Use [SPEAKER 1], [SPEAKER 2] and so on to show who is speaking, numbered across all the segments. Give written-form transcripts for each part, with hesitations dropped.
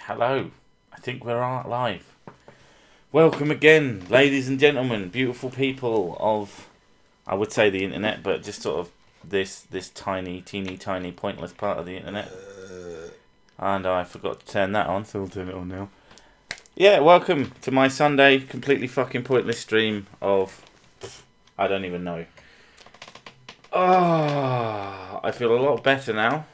[SPEAKER 1] Hello. I think we're live. Welcome again, ladies and gentlemen, beautiful people of, I would say the internet, but just sort of this tiny, teeny, tiny, pointless part of the internet. And I forgot to turn that on, so we'll turn it on now. Yeah, welcome to my Sunday, completely fucking pointless stream of, I don't even know. Oh, I feel a lot better now.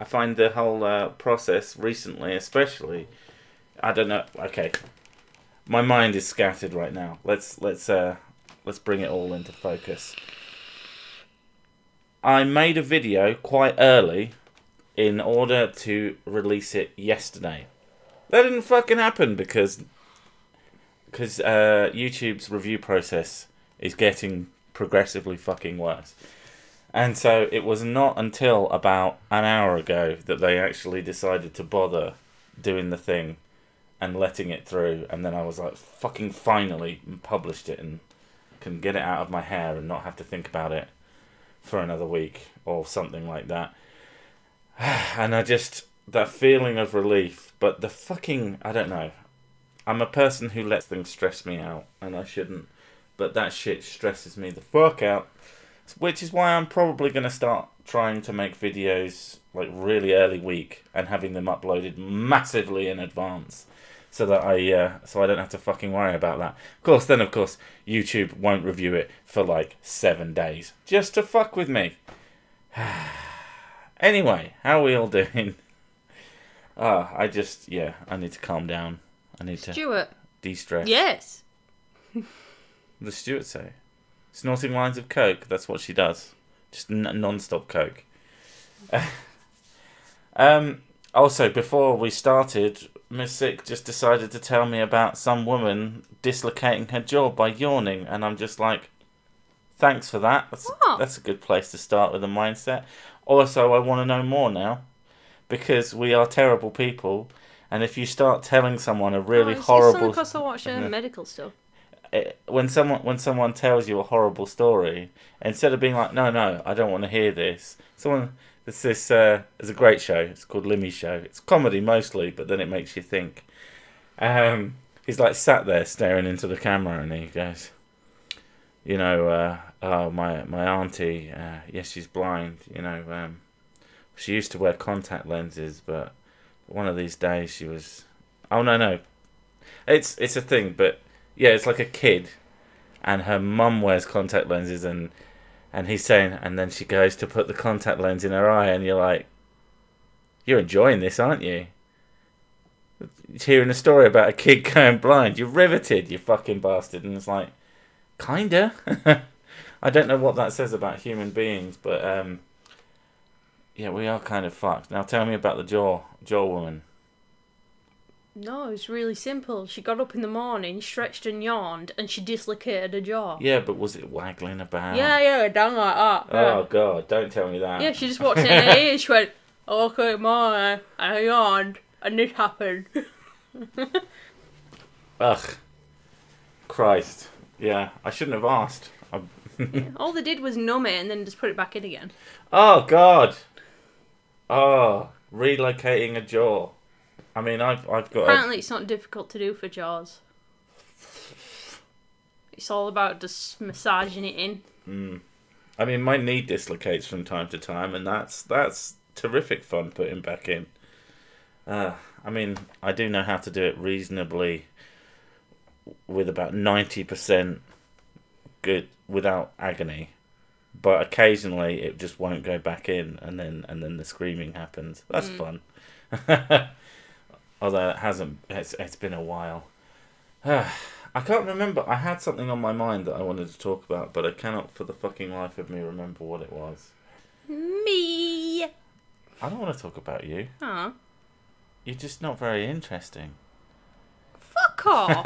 [SPEAKER 1] I find the whole process recently, especially, I don't know. Okay, my mind is scattered right now. Let's bring it all into focus. I made a video quite early in order to release it yesterday. That didn't fucking happen because YouTube's review process is getting progressively fucking worse. And so it was not until about an hour ago that they actually decided to bother doing the thing and letting it through. And then I was like, fucking finally published it and can get it out of my hair and not have to think about it for another week or something like that. And that feeling of relief, but the fucking, I don't know. I'm a person who lets things stress me out and I shouldn't. But that shit stresses me the fuck out. Which is why I'm probably going to start trying to make videos like really early week and having them uploaded massively in advance, so that I don't have to fucking worry about that. Of course, YouTube won't review it for like 7 days just to fuck with me. Anyway, how are we all doing? I need to calm down. I need to de-stress.
[SPEAKER 2] Yes.
[SPEAKER 1] What does Stuart say? Snorting lines of coke, that's what she does. Just non-stop coke. Also, before we started, Miss Sick just decided to tell me about some woman dislocating her jaw by yawning, and I'm just like, thanks for that. That's a good place to start with a mindset. Also, I want to know more now, because we are terrible people, and if you start telling someone a really horrible...
[SPEAKER 2] It's because I watch medical stuff.
[SPEAKER 1] When someone tells you a horrible story, instead of being like, no, I don't want to hear this. There's a great show. It's called Limmy's Show. It's comedy mostly, but then it makes you think. He's like sat there staring into the camera, and he goes, my auntie, yes, she's blind. She used to wear contact lenses, but one of these days she was. Oh no, it's a thing, but. Yeah, it's like a kid, and her mum wears contact lenses, and he's saying, and then she goes to put the contact lens in her eye, and you're like, you're enjoying this, aren't you? Hearing a story about a kid going blind, you're riveted, you fucking bastard, and it's like, kinda. I don't know what that says about human beings, but yeah, we are kind of fucked. Now tell me about the jaw woman.
[SPEAKER 2] No, it's really simple. She got up in the morning, stretched and yawned, and she dislocated her jaw.
[SPEAKER 1] Yeah, but was it waggling about?
[SPEAKER 2] Yeah, down like that.
[SPEAKER 1] Oh, God, don't tell me that.
[SPEAKER 2] Yeah, she just walked in her ears, she went, I woke up in the morning, and I yawned, and this happened.
[SPEAKER 1] Ugh. Christ. Yeah, I shouldn't have asked.
[SPEAKER 2] Yeah, all they did was numb it and then just put it back in again.
[SPEAKER 1] Oh, God. Oh, relocating a jaw. I mean, I've got.
[SPEAKER 2] Apparently, it's not difficult to do for jaws. It's all about just massaging it in.
[SPEAKER 1] I mean, my knee dislocates from time to time, and that's terrific fun putting back in. I mean, I do know how to do it reasonably, with about 90% good without agony, but occasionally it just won't go back in, and then the screaming happens. That's fun. Although it's been a while. I can't remember. I had something on my mind that I wanted to talk about, but I cannot for the fucking life of me remember what it was.
[SPEAKER 2] Me.
[SPEAKER 1] I don't want to talk about you.
[SPEAKER 2] Huh?
[SPEAKER 1] You're just not very interesting.
[SPEAKER 2] Fuck off.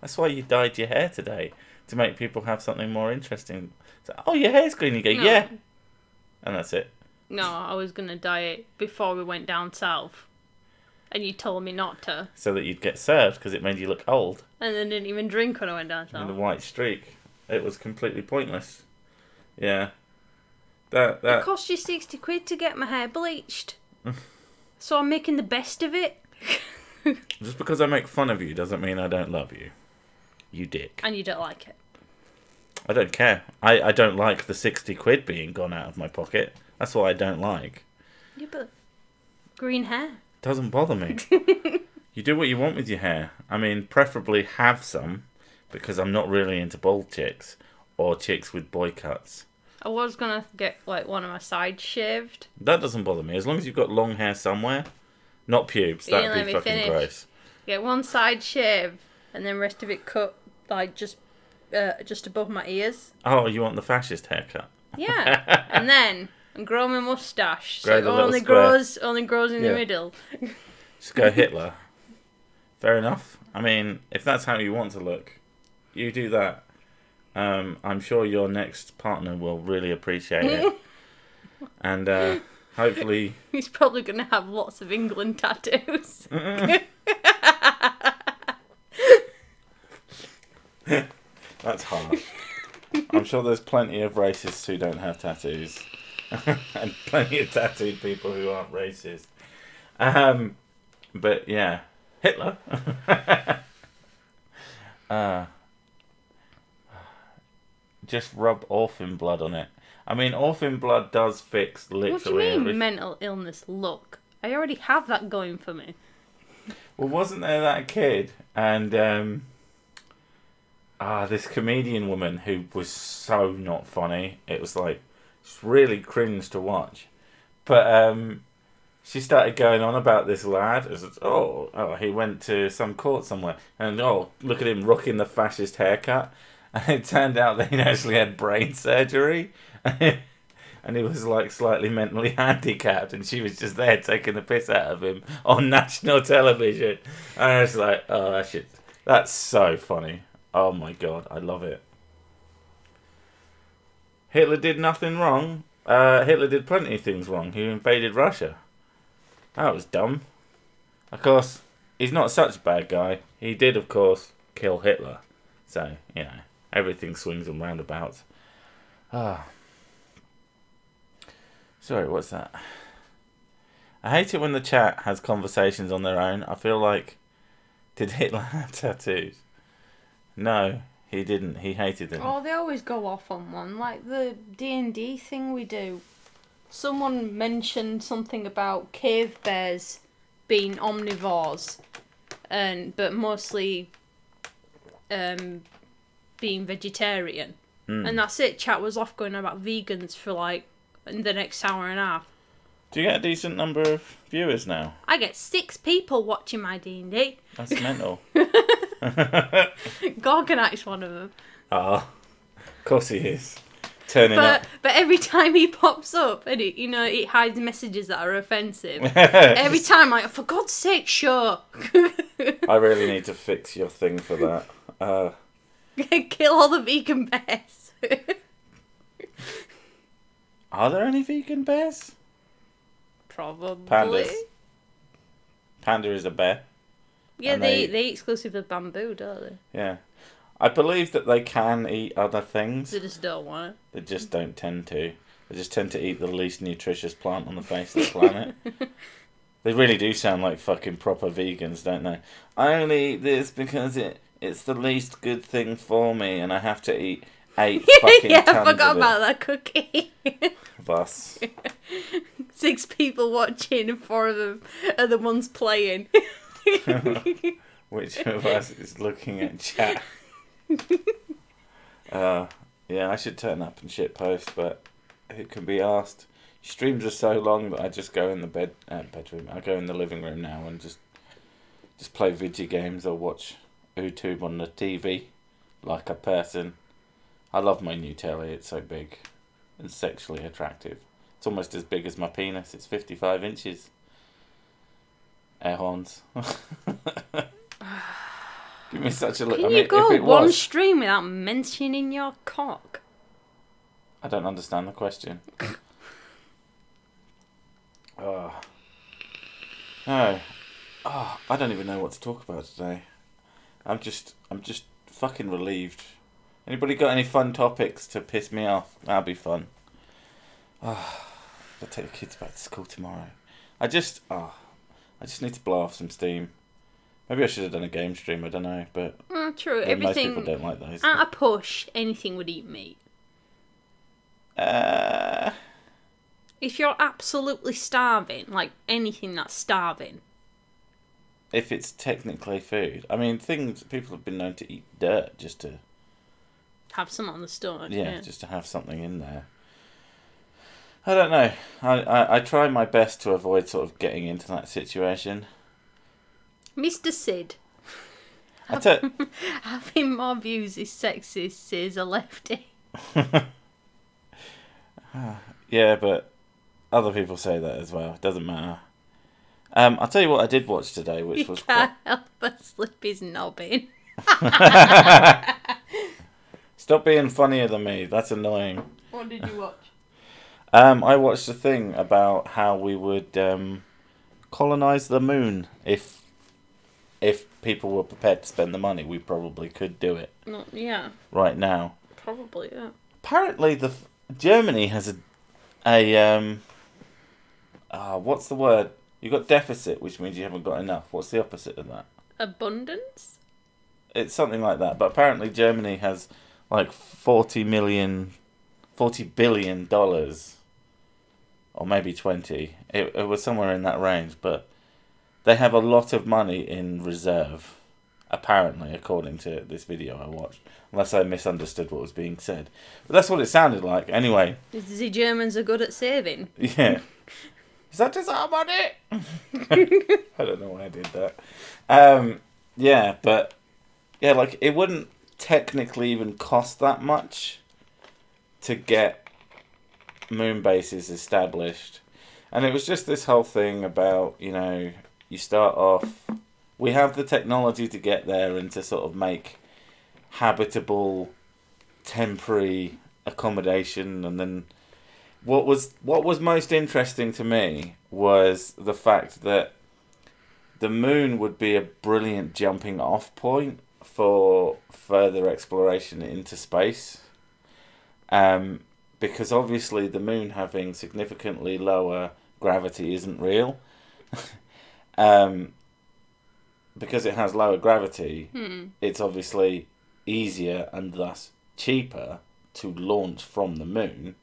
[SPEAKER 1] That's why you dyed your hair today, to make people have something more interesting. So, oh, your hair's green. You go,
[SPEAKER 2] No.
[SPEAKER 1] Yeah. And that's it.
[SPEAKER 2] No, I was going to dye it before we went down south. And you told me not to.
[SPEAKER 1] So that you'd get served, because it made you look old.
[SPEAKER 2] And then didn't even drink when I went down south.
[SPEAKER 1] And a white streak. It was completely pointless. Yeah. That
[SPEAKER 2] It cost you 60 quid to get my hair bleached. So I'm making the best of it.
[SPEAKER 1] Just because I make fun of you doesn't mean I don't love you. You dick.
[SPEAKER 2] And you don't like it.
[SPEAKER 1] I don't care. I don't like the 60 quid being gone out of my pocket. That's what I don't like.
[SPEAKER 2] Yeah, but green hair.
[SPEAKER 1] Doesn't bother me. You do what you want with your hair. I mean, preferably have some, because I'm not really into bald chicks or chicks with boy cuts.
[SPEAKER 2] I was gonna get like one of my sides shaved.
[SPEAKER 1] That doesn't bother me. As long as you've got long hair somewhere, not pubes. That'd be fucking gross.
[SPEAKER 2] Get one side shave and then rest of it cut like just above my ears.
[SPEAKER 1] Oh, you want the fascist haircut?
[SPEAKER 2] Yeah, and then grow my mustache.
[SPEAKER 1] Grow
[SPEAKER 2] So
[SPEAKER 1] the
[SPEAKER 2] it
[SPEAKER 1] little
[SPEAKER 2] only grows in the middle.
[SPEAKER 1] Just go Hitler. Fair enough. I mean, if that's how you want to look, you do that. I'm sure your next partner will really appreciate it. And hopefully...
[SPEAKER 2] He's probably going to have lots of England tattoos.
[SPEAKER 1] That's harsh. I'm sure there's plenty of racists who don't have tattoos. And plenty of tattooed people who aren't racist. But yeah, Hitler. Just rub orphan blood on it. I mean, orphan blood does fix literally
[SPEAKER 2] What do you mean,
[SPEAKER 1] everything.
[SPEAKER 2] mental illness look? I already have that going for me.
[SPEAKER 1] Well, wasn't there that kid and this comedian woman who was so not funny. It was like just really cringe to watch. But she started going on about this lad. As he went to some court somewhere, and look at him rocking the fascist haircut. And it turned out that he'd actually had brain surgery. And he was like slightly mentally handicapped, and she was just there taking the piss out of him on national television. And I was like, oh, that's so funny. Oh my god, I love it. Hitler did nothing wrong. Hitler did plenty of things wrong. He invaded Russia. That was dumb. Of course, he's not such a bad guy. He did, of course, kill Hitler. So, you know, everything swings and roundabouts. Sorry, what's that? I hate it when the chat has conversations on their own. I feel like, did Hitler have tattoos? No, he didn't. He hated them.
[SPEAKER 2] Oh, they always go off on one. Like the D&D thing we do. Someone mentioned something about cave bears being omnivores, but mostly being vegetarian. And that's it. Chat was off going about vegans for like the next hour and a half.
[SPEAKER 1] Do you get a decent number of viewers now?
[SPEAKER 2] I get 6 people watching my D&D.
[SPEAKER 1] That's mental.
[SPEAKER 2] Gorgonite's one of them.
[SPEAKER 1] Oh, of course he is. Turning up.
[SPEAKER 2] But every time he pops up, and it hides messages that are offensive. Every time, like, for God's sake, sure.
[SPEAKER 1] I really need to fix your thing for that.
[SPEAKER 2] Kill all the vegan bears.
[SPEAKER 1] Are there any vegan bears?
[SPEAKER 2] Probably.
[SPEAKER 1] Pandas. Panda is a bear.
[SPEAKER 2] Yeah, they eat exclusively bamboo, don't they?
[SPEAKER 1] Yeah. I believe that they can eat other things.
[SPEAKER 2] They just don't want it.
[SPEAKER 1] They just don't tend to. They just tend to eat the least nutritious plant on the face of the planet. They really do sound like fucking proper vegans, don't they? I only eat this because it's the least good thing for me, and I have to eat 8 fucking
[SPEAKER 2] yeah,
[SPEAKER 1] tons
[SPEAKER 2] I forgot
[SPEAKER 1] of it.
[SPEAKER 2] about that cookie.
[SPEAKER 1] Bus.
[SPEAKER 2] 6 people watching and 4 of them are the ones playing.
[SPEAKER 1] Which of us is looking at chat? Yeah, I should turn up and shitpost, but who can be asked? Streams are so long that I just go in the bedroom. I go in the living room now and just play video games or watch YouTube on the TV like a person. I love my new telly. It's so big and sexually attractive. It's almost as big as my penis. It's 55 inches. Air horns. Give me such a look.
[SPEAKER 2] Can you go one stream without mentioning your cock?
[SPEAKER 1] I don't understand the question. No. I don't even know what to talk about today. I'm just fucking relieved. Anybody got any fun topics to piss me off? That'll be fun. I'll take the kids back to school tomorrow. I just need to blow off some steam. Maybe I should have done a game stream, I don't know, but
[SPEAKER 2] True.
[SPEAKER 1] most
[SPEAKER 2] Everything
[SPEAKER 1] people don't like those.
[SPEAKER 2] at a push, anything would eat meat. If you're absolutely starving, like anything that's starving.
[SPEAKER 1] If it's technically food. I mean, people have been known to eat dirt just to...
[SPEAKER 2] Have some on the stomach.
[SPEAKER 1] Yeah, just to have something in there. I don't know. I try my best to avoid sort of getting into that situation.
[SPEAKER 2] Mr. Sid. Having more views is sexist, says a lefty.
[SPEAKER 1] Yeah, but other people say that as well. It doesn't matter. I'll tell you what I did watch today, which was
[SPEAKER 2] can't help but slip his knob in.
[SPEAKER 1] Stop being funnier than me. That's annoying.
[SPEAKER 2] What did you watch?
[SPEAKER 1] I watched a thing about how we would colonize the moon if people were prepared to spend the money. We probably could do it.
[SPEAKER 2] Yeah.
[SPEAKER 1] Right now.
[SPEAKER 2] Probably, yeah.
[SPEAKER 1] Apparently, Germany has what's the word? You got deficit, which means you haven't got enough. What's the opposite of that?
[SPEAKER 2] Abundance?
[SPEAKER 1] It's something like that. But apparently, Germany has like $40 billion, or maybe 20. It was somewhere in that range, but they have a lot of money in reserve, apparently, according to this video I watched. Unless I misunderstood what was being said. But that's what it sounded like. Anyway.
[SPEAKER 2] The Germans are good at saving.
[SPEAKER 1] Yeah. Is that just our money? I don't know why I did that. Yeah, but... Yeah, like, it wouldn't technically even cost that much to get moon bases established. And it was just this whole thing about, you start off... We have the technology to get there and to sort of make habitable, temporary accommodation. And then what was most interesting to me was the fact that the moon would be a brilliant jumping off point for further exploration into space. Because obviously the moon having significantly lower gravity isn't real. Because it has lower gravity, it's obviously easier and thus cheaper to launch from the moon.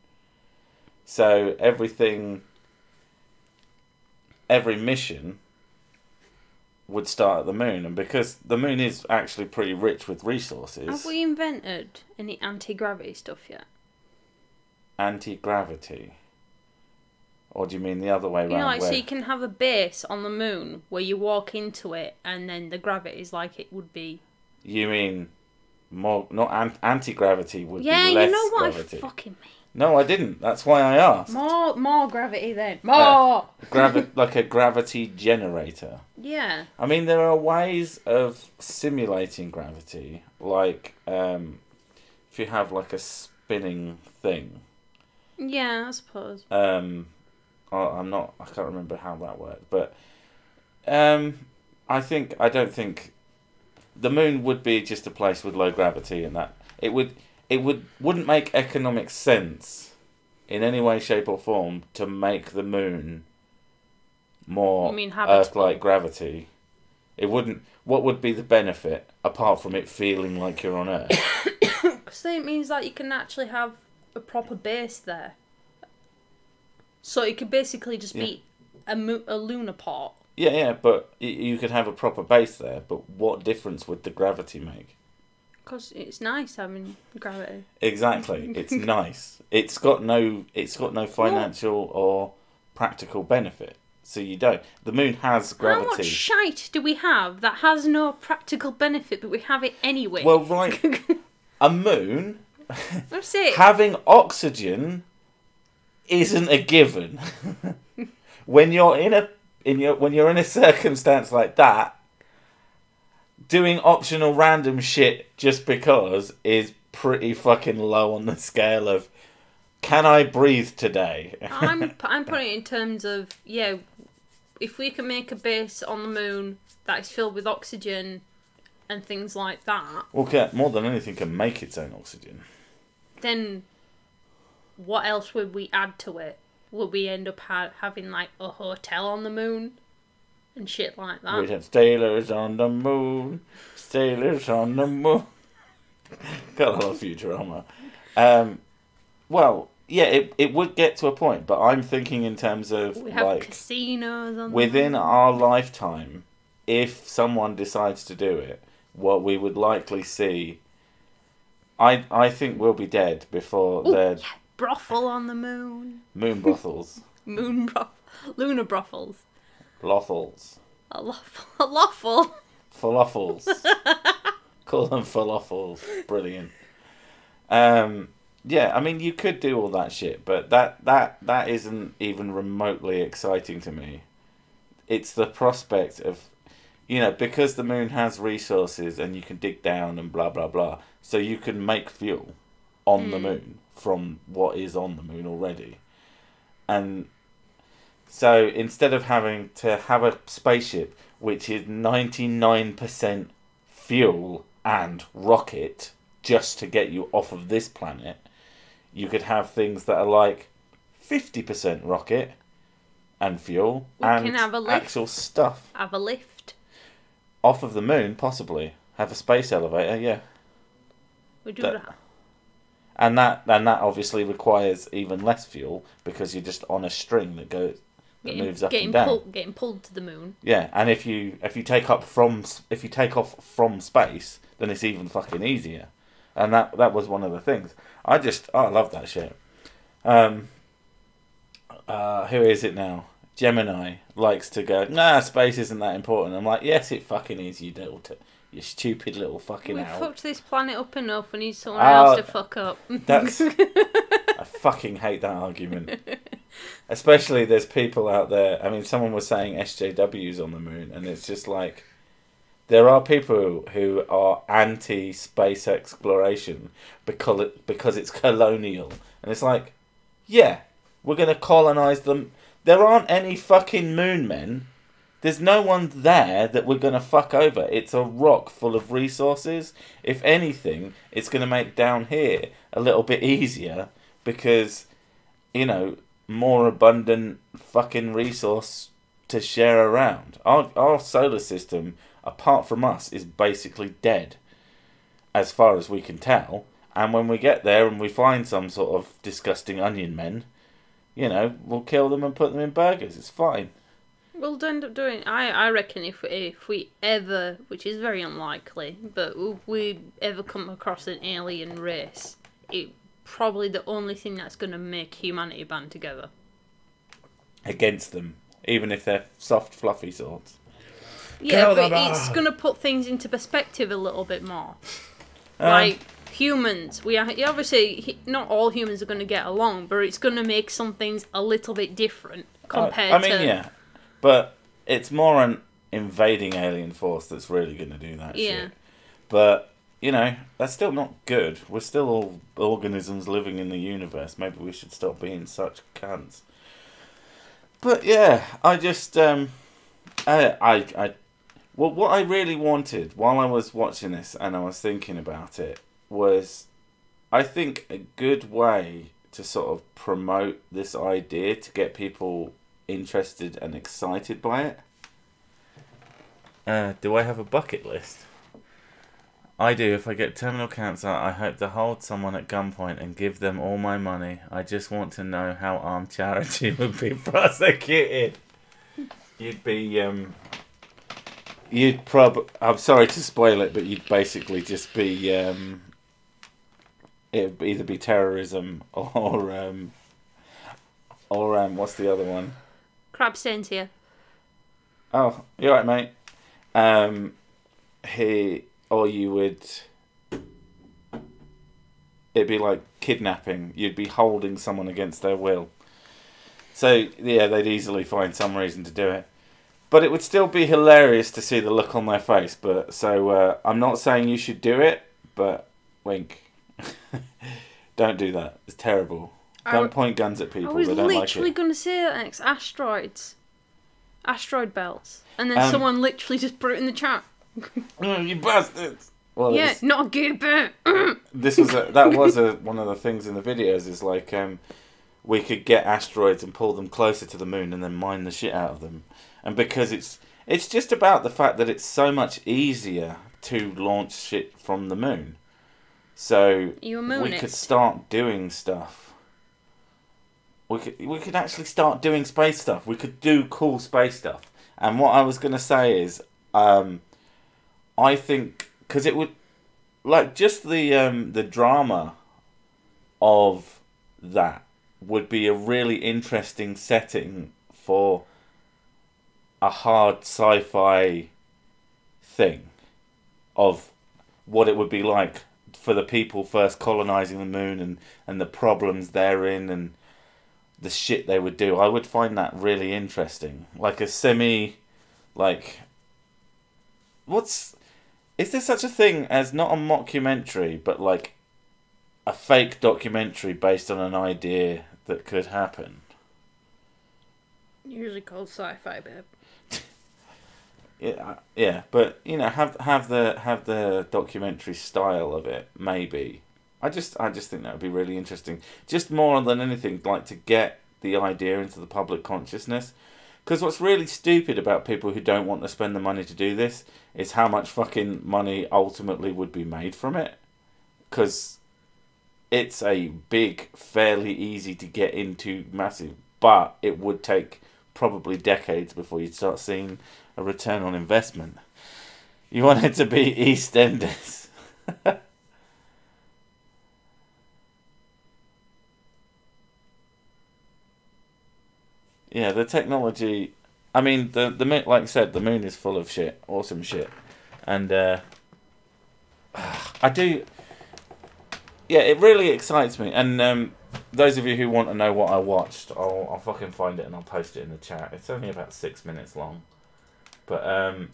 [SPEAKER 1] So every mission would start at the moon, and because the moon is actually pretty rich with resources.
[SPEAKER 2] Have we invented any anti-gravity stuff yet?
[SPEAKER 1] Anti-gravity? Or do you mean the other way around?
[SPEAKER 2] So you can have a base on the moon where you walk into it and then the gravity is like it would be.
[SPEAKER 1] You mean more, not anti-gravity would be
[SPEAKER 2] less
[SPEAKER 1] gravity? Yeah,
[SPEAKER 2] you know what
[SPEAKER 1] gravity.
[SPEAKER 2] I fucking mean.
[SPEAKER 1] No, I didn't. That's why I asked.
[SPEAKER 2] More gravity then. More!
[SPEAKER 1] Like a gravity generator.
[SPEAKER 2] Yeah.
[SPEAKER 1] I mean, there are ways of simulating gravity. Like, if you have like a spinning thing.
[SPEAKER 2] Yeah, I suppose.
[SPEAKER 1] I can't remember how that worked. But I don't think the moon would be just a place with low gravity, and that wouldn't make economic sense in any way, shape or form to make the moon more Earth-like gravity. It wouldn't. What would be the benefit apart from it feeling like you're on Earth?
[SPEAKER 2] Because it means that you can actually have a proper base there. So it could basically just be a lunar port.
[SPEAKER 1] Yeah, but you could have a proper base there. But what difference would the gravity make?
[SPEAKER 2] Because it's nice having gravity.
[SPEAKER 1] Exactly, it's nice. It's got no financial or practical benefit. So you don't. The moon has gravity.
[SPEAKER 2] How much shite do we have that has no practical benefit, but we have it anyway?
[SPEAKER 1] Well, right, a moon
[SPEAKER 2] That's it.
[SPEAKER 1] Having oxygen isn't a given. When you're in a circumstance like that, doing optional random shit just because is pretty fucking low on the scale of can I breathe today?
[SPEAKER 2] I'm putting it in terms of if we can make a base on the moon that is filled with oxygen and things like that.
[SPEAKER 1] Well, more than anything can make its own oxygen.
[SPEAKER 2] Then what else would we add to it? Would we end up having like a hotel on the moon? and shit like that.
[SPEAKER 1] We had sailors on the moon, sailors on the moon. Got a lot of Futurama. Well, yeah, it would get to a point, but I'm thinking in terms of
[SPEAKER 2] We have casinos on
[SPEAKER 1] within
[SPEAKER 2] the moon.
[SPEAKER 1] our lifetime, if someone decides to do it, what we would likely see. I think we'll be dead before they're
[SPEAKER 2] brothel on the moon.
[SPEAKER 1] Moon brothels.
[SPEAKER 2] Lunar brothels.
[SPEAKER 1] Lothels.
[SPEAKER 2] A loffle.
[SPEAKER 1] Falafels. Call them falafels. Brilliant. Yeah, I mean, you could do all that shit, but that isn't even remotely exciting to me. It's the prospect of, because the moon has resources and you can dig down and blah, blah, blah, so you can make fuel on the moon from what is on the moon already. And so instead of having to have a spaceship which is 99% fuel and rocket just to get you off of this planet, you could have things that are like 50% rocket and fuel and actual stuff.
[SPEAKER 2] Have a lift.
[SPEAKER 1] Off of the moon, possibly. Have a space elevator, yeah.
[SPEAKER 2] We do that.
[SPEAKER 1] And that obviously requires even less fuel because you're just on a string that moves up and down.
[SPEAKER 2] Getting pulled to the moon.
[SPEAKER 1] Yeah, and if you take off from space, then it's even fucking easier. And that was one of the things. I love that shit. Who is it now? Gemini likes to go, nah, space isn't that important. I'm like, yes, it fucking is, you stupid little fucking owl.
[SPEAKER 2] We fucked this planet up enough. We need someone else to fuck up.
[SPEAKER 1] I fucking hate that argument. Especially there's people out there. I mean, someone was saying SJWs on the moon, and it's just like, there are people who are anti-space exploration because it's colonial. And it's like, yeah, we're going to colonize them. There aren't any fucking moon men. There's no one there that we're going to fuck over. It's a rock full of resources. If anything, it's going to make down here a little bit easier because, more abundant fucking resource to share around. Our solar system, apart from us, is basically dead as far as we can tell. And when we get there and we find some sort of disgusting onion men, we'll kill them and put them in burgers. It's fine.
[SPEAKER 2] We'll end up doing. I reckon if we ever, which is very unlikely, but if we ever come across an alien race, it probably the only thing that's going to make humanity band together
[SPEAKER 1] against them, even if they're soft, fluffy sorts.
[SPEAKER 2] Yeah, but it's going to put things into perspective a little bit more. Like humans, obviously not all humans are going to get along, but it's going to make some things a little bit different compared to.
[SPEAKER 1] Yeah, but it's more an invading alien force that's really going to do that shit. But that's still not good. We're still all organisms living in the universe. Maybe we should stop being such cunts. But yeah, I just well, what I really wanted while I was watching this and I was thinking about it was, I think a good way to sort of promote this idea to get people interested and excited by it. Do I have a bucket list? I do. If I get terminal cancer, I hope to hold someone at gunpoint and give them all my money. I just want to know how armed charity would be prosecuted. I'm sorry to spoil it, but you'd basically just be, it'd either be terrorism or what's the other one?
[SPEAKER 2] Crab stains here.
[SPEAKER 1] Oh, you're right, mate. Or you would, it'd be like kidnapping. You'd be holding someone against their will. So, yeah, they'd easily find some reason to do it. But it would still be hilarious to see the look on their face. But so, I'm not saying you should do it, but wink. Don't do that. It's terrible. Don't point guns at people.
[SPEAKER 2] I was
[SPEAKER 1] they don't
[SPEAKER 2] literally
[SPEAKER 1] like
[SPEAKER 2] going to say that next. Asteroid belts. And then someone literally just put it in the chat.
[SPEAKER 1] You bastards! Well,
[SPEAKER 2] yeah, not a good bit.
[SPEAKER 1] This was one of the things in the videos is like we could get asteroids and pull them closer to the moon and then mine the shit out of them. And because It's just about the fact that it's so much easier to launch shit from the moon. So we could start doing stuff. We could actually start doing space stuff. We could do cool space stuff. And what I was going to say is, I think, because it would, like, just the drama of that would be a really interesting setting for a hard sci-fi thing of what it would be like for the people first colonizing the moon and the problems therein and the shit they would do. I would find that really interesting. Like a semi, like, is there such a thing as not a mockumentary, but like a fake documentary based on an idea that could happen?
[SPEAKER 2] Usually called sci-fi, babe.
[SPEAKER 1] Yeah, but you know, have the documentary style of it, maybe. I just think that would be really interesting. Just more than anything, like to get the idea into the public consciousness. Because what's really stupid about people who don't want to spend the money to do this is how much fucking money ultimately would be made from it. Because it's a big, fairly easy to get into, massive, but it would take probably decades before you'd start seeing a return on investment. You want it to be EastEnders. Yeah, the technology. I mean, the moon, like I said, the moon is full of shit, awesome shit, and I do. Yeah, it really excites me. And those of you who want to know what I watched, I'll fucking find it and I'll post it in the chat. It's only about 6 minutes long, but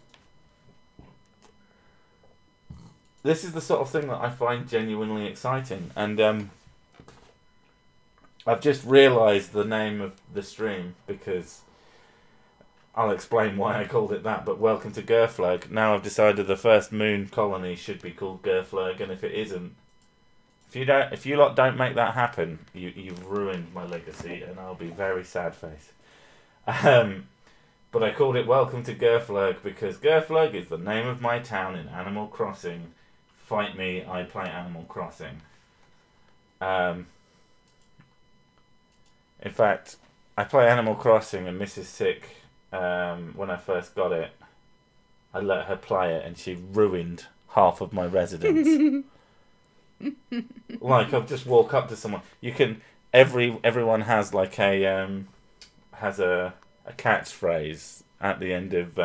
[SPEAKER 1] this is the sort of thing that I find genuinely exciting, and I've just realised the name of the stream because I'll explain why I called it that. But welcome to Gerflerg. Now I've decided the first moon colony should be called Gerflerg, and if it isn't, if you lot don't make that happen, you've ruined my legacy, and I'll be very sad face. But I called it Welcome to Gerflerg because Gerflerg is the name of my town in Animal Crossing. Fight me, I play Animal Crossing. In fact, I play Animal Crossing and Mrs. Sick, when I first got it, I let her play it and she ruined half of my residence. Like, I'll just walk up to someone. You can, everyone has like a catchphrase at the end of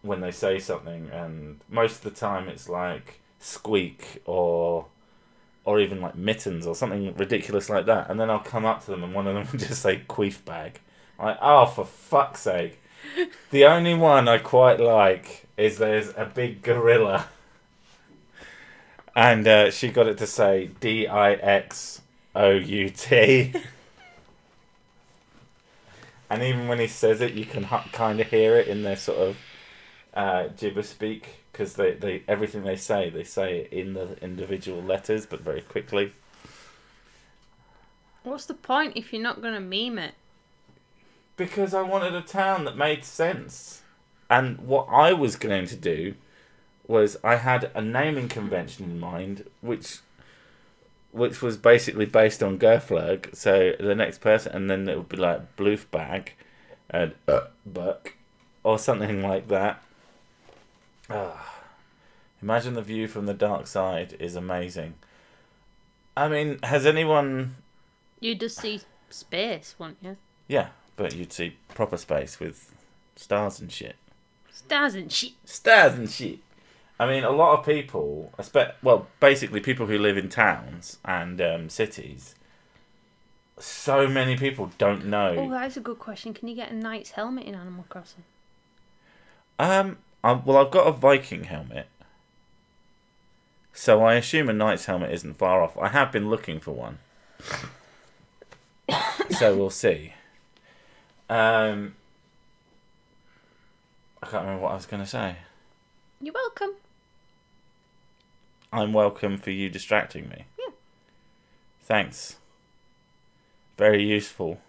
[SPEAKER 1] when they say something, and most of the time it's like squeak or even like mittens or something ridiculous like that. And then I'll come up to them and one of them will just say queef bag. I'm like, oh, for fuck's sake. The only one I quite like is there's a big gorilla. And she got it to say DIXOUT. And even when he says it, you can kind of hear it in their sort of gibber speak. Because they everything they say it in the individual letters, but very quickly.
[SPEAKER 2] What's the point if you're not going to meme it?
[SPEAKER 1] Because I wanted a town that made sense. And what I was going to do was I had a naming convention in mind, which was basically based on Gerflerg. So the next person, and then it would be like Bloofbag and Buck or something like that. Imagine the view from the dark side is amazing. I mean, has anyone...
[SPEAKER 2] You'd just see space, wouldn't you?
[SPEAKER 1] Yeah, but you'd see proper space with stars and shit.
[SPEAKER 2] Stars and shit.
[SPEAKER 1] Stars and shit. I mean, a lot of people, basically people who live in towns and cities, so many people don't know.
[SPEAKER 2] Oh, that's a good question. Can you get a knight's helmet in Animal Crossing?
[SPEAKER 1] I've got a Viking helmet. So I assume a knight's helmet isn't far off. I have been looking for one. So we'll see. I can't remember what I was going to say.
[SPEAKER 2] You're welcome.
[SPEAKER 1] I'm welcome for you distracting me.
[SPEAKER 2] Yeah.
[SPEAKER 1] Thanks. Very useful.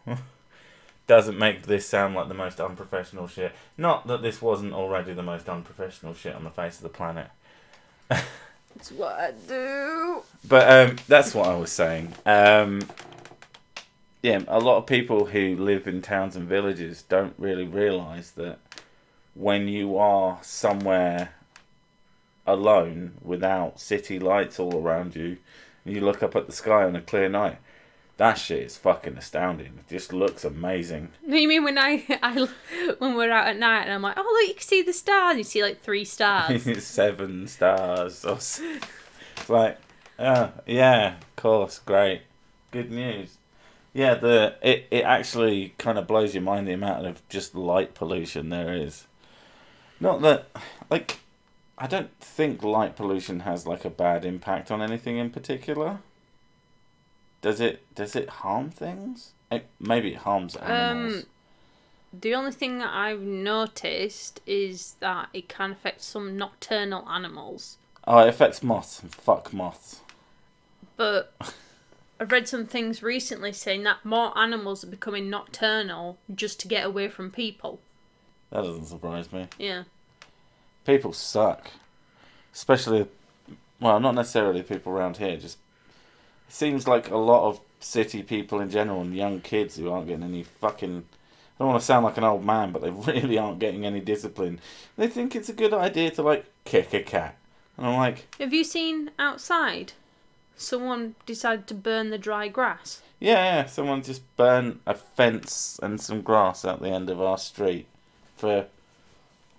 [SPEAKER 1] doesn't make this sound like the most unprofessional shit. Not that this wasn't already the most unprofessional shit on the face of the planet.
[SPEAKER 2] That's what I do.
[SPEAKER 1] But that's what I was saying. Yeah, a lot of people who live in towns and villages don't really realise that when you are somewhere alone without city lights all around you, and you look up at the sky on a clear night, that shit is fucking astounding. It just looks amazing.
[SPEAKER 2] No, you mean when when we're out at night and I'm like, oh look, you can see the stars. You see like 3 stars.
[SPEAKER 1] 7 stars. It's like, yeah, of course, great, good news. Yeah, it actually kind of blows your mind the amount of just light pollution there is. Not that, like, I don't think light pollution has like a bad impact on anything in particular. Does it harm things? Maybe it harms animals.
[SPEAKER 2] The only thing that I've noticed is that it can affect some nocturnal animals.
[SPEAKER 1] Oh, it affects moths. Fuck moths.
[SPEAKER 2] But I've read some things recently saying that more animals are becoming nocturnal just to get away from people.
[SPEAKER 1] That doesn't surprise me.
[SPEAKER 2] Yeah.
[SPEAKER 1] People suck. Especially, well, not necessarily people around here, just it seems like a lot of city people in general and young kids who aren't getting any fucking... I don't want to sound like an old man, but they really aren't getting any discipline. They think it's a good idea to, like, kick a cat. And I'm like...
[SPEAKER 2] Have you seen outside? Someone decided to burn the dry grass.
[SPEAKER 1] Yeah, someone just burned a fence and some grass out the end of our street for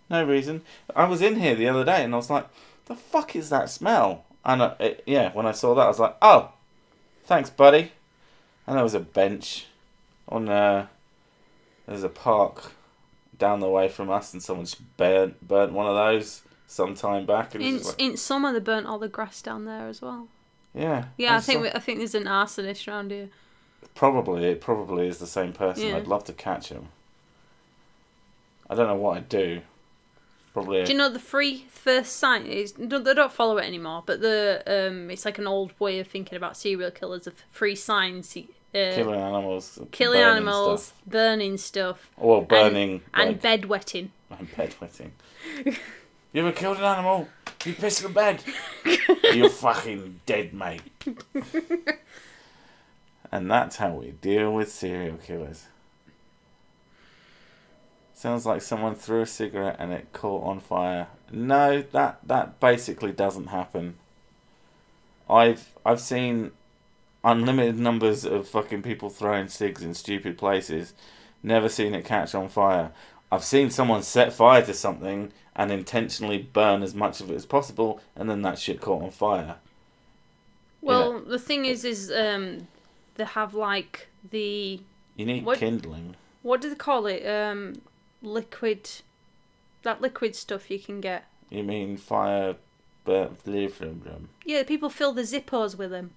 [SPEAKER 1] no reason. I was in here the other day and I was like, the fuck is that smell? And when I saw that, I was like, oh, thanks, buddy. And there was a bench on there's a park down the way from us, and someone just burnt one of those some time back. And
[SPEAKER 2] in summer, they burnt all the grass down there as well.
[SPEAKER 1] Yeah.
[SPEAKER 2] Yeah, I think there's an arsonist around here.
[SPEAKER 1] It probably is the same person. Yeah. I'd love to catch him. I don't know what I'd do. Probably.
[SPEAKER 2] Do you know the free first sign is? They don't follow it anymore, but it's like an old way of thinking about serial killers of free signs.
[SPEAKER 1] Killing animals,
[SPEAKER 2] burning stuff.
[SPEAKER 1] Well, burning
[SPEAKER 2] and bedwetting.
[SPEAKER 1] And bedwetting. You ever killed an animal? You pissed in the bed. You're fucking dead, mate. And that's how we deal with serial killers. Sounds like someone threw a cigarette and it caught on fire. No, that basically doesn't happen. I've seen unlimited numbers of fucking people throwing cigs in stupid places. Never seen it catch on fire. I've seen someone set fire to something and intentionally burn as much of it as possible, and then that shit caught on fire.
[SPEAKER 2] Well, the thing is they have like the...
[SPEAKER 1] You need kindling.
[SPEAKER 2] What do they call it? Liquid... That liquid stuff you can get.
[SPEAKER 1] You mean fire...
[SPEAKER 2] Yeah, people fill the Zippos with them.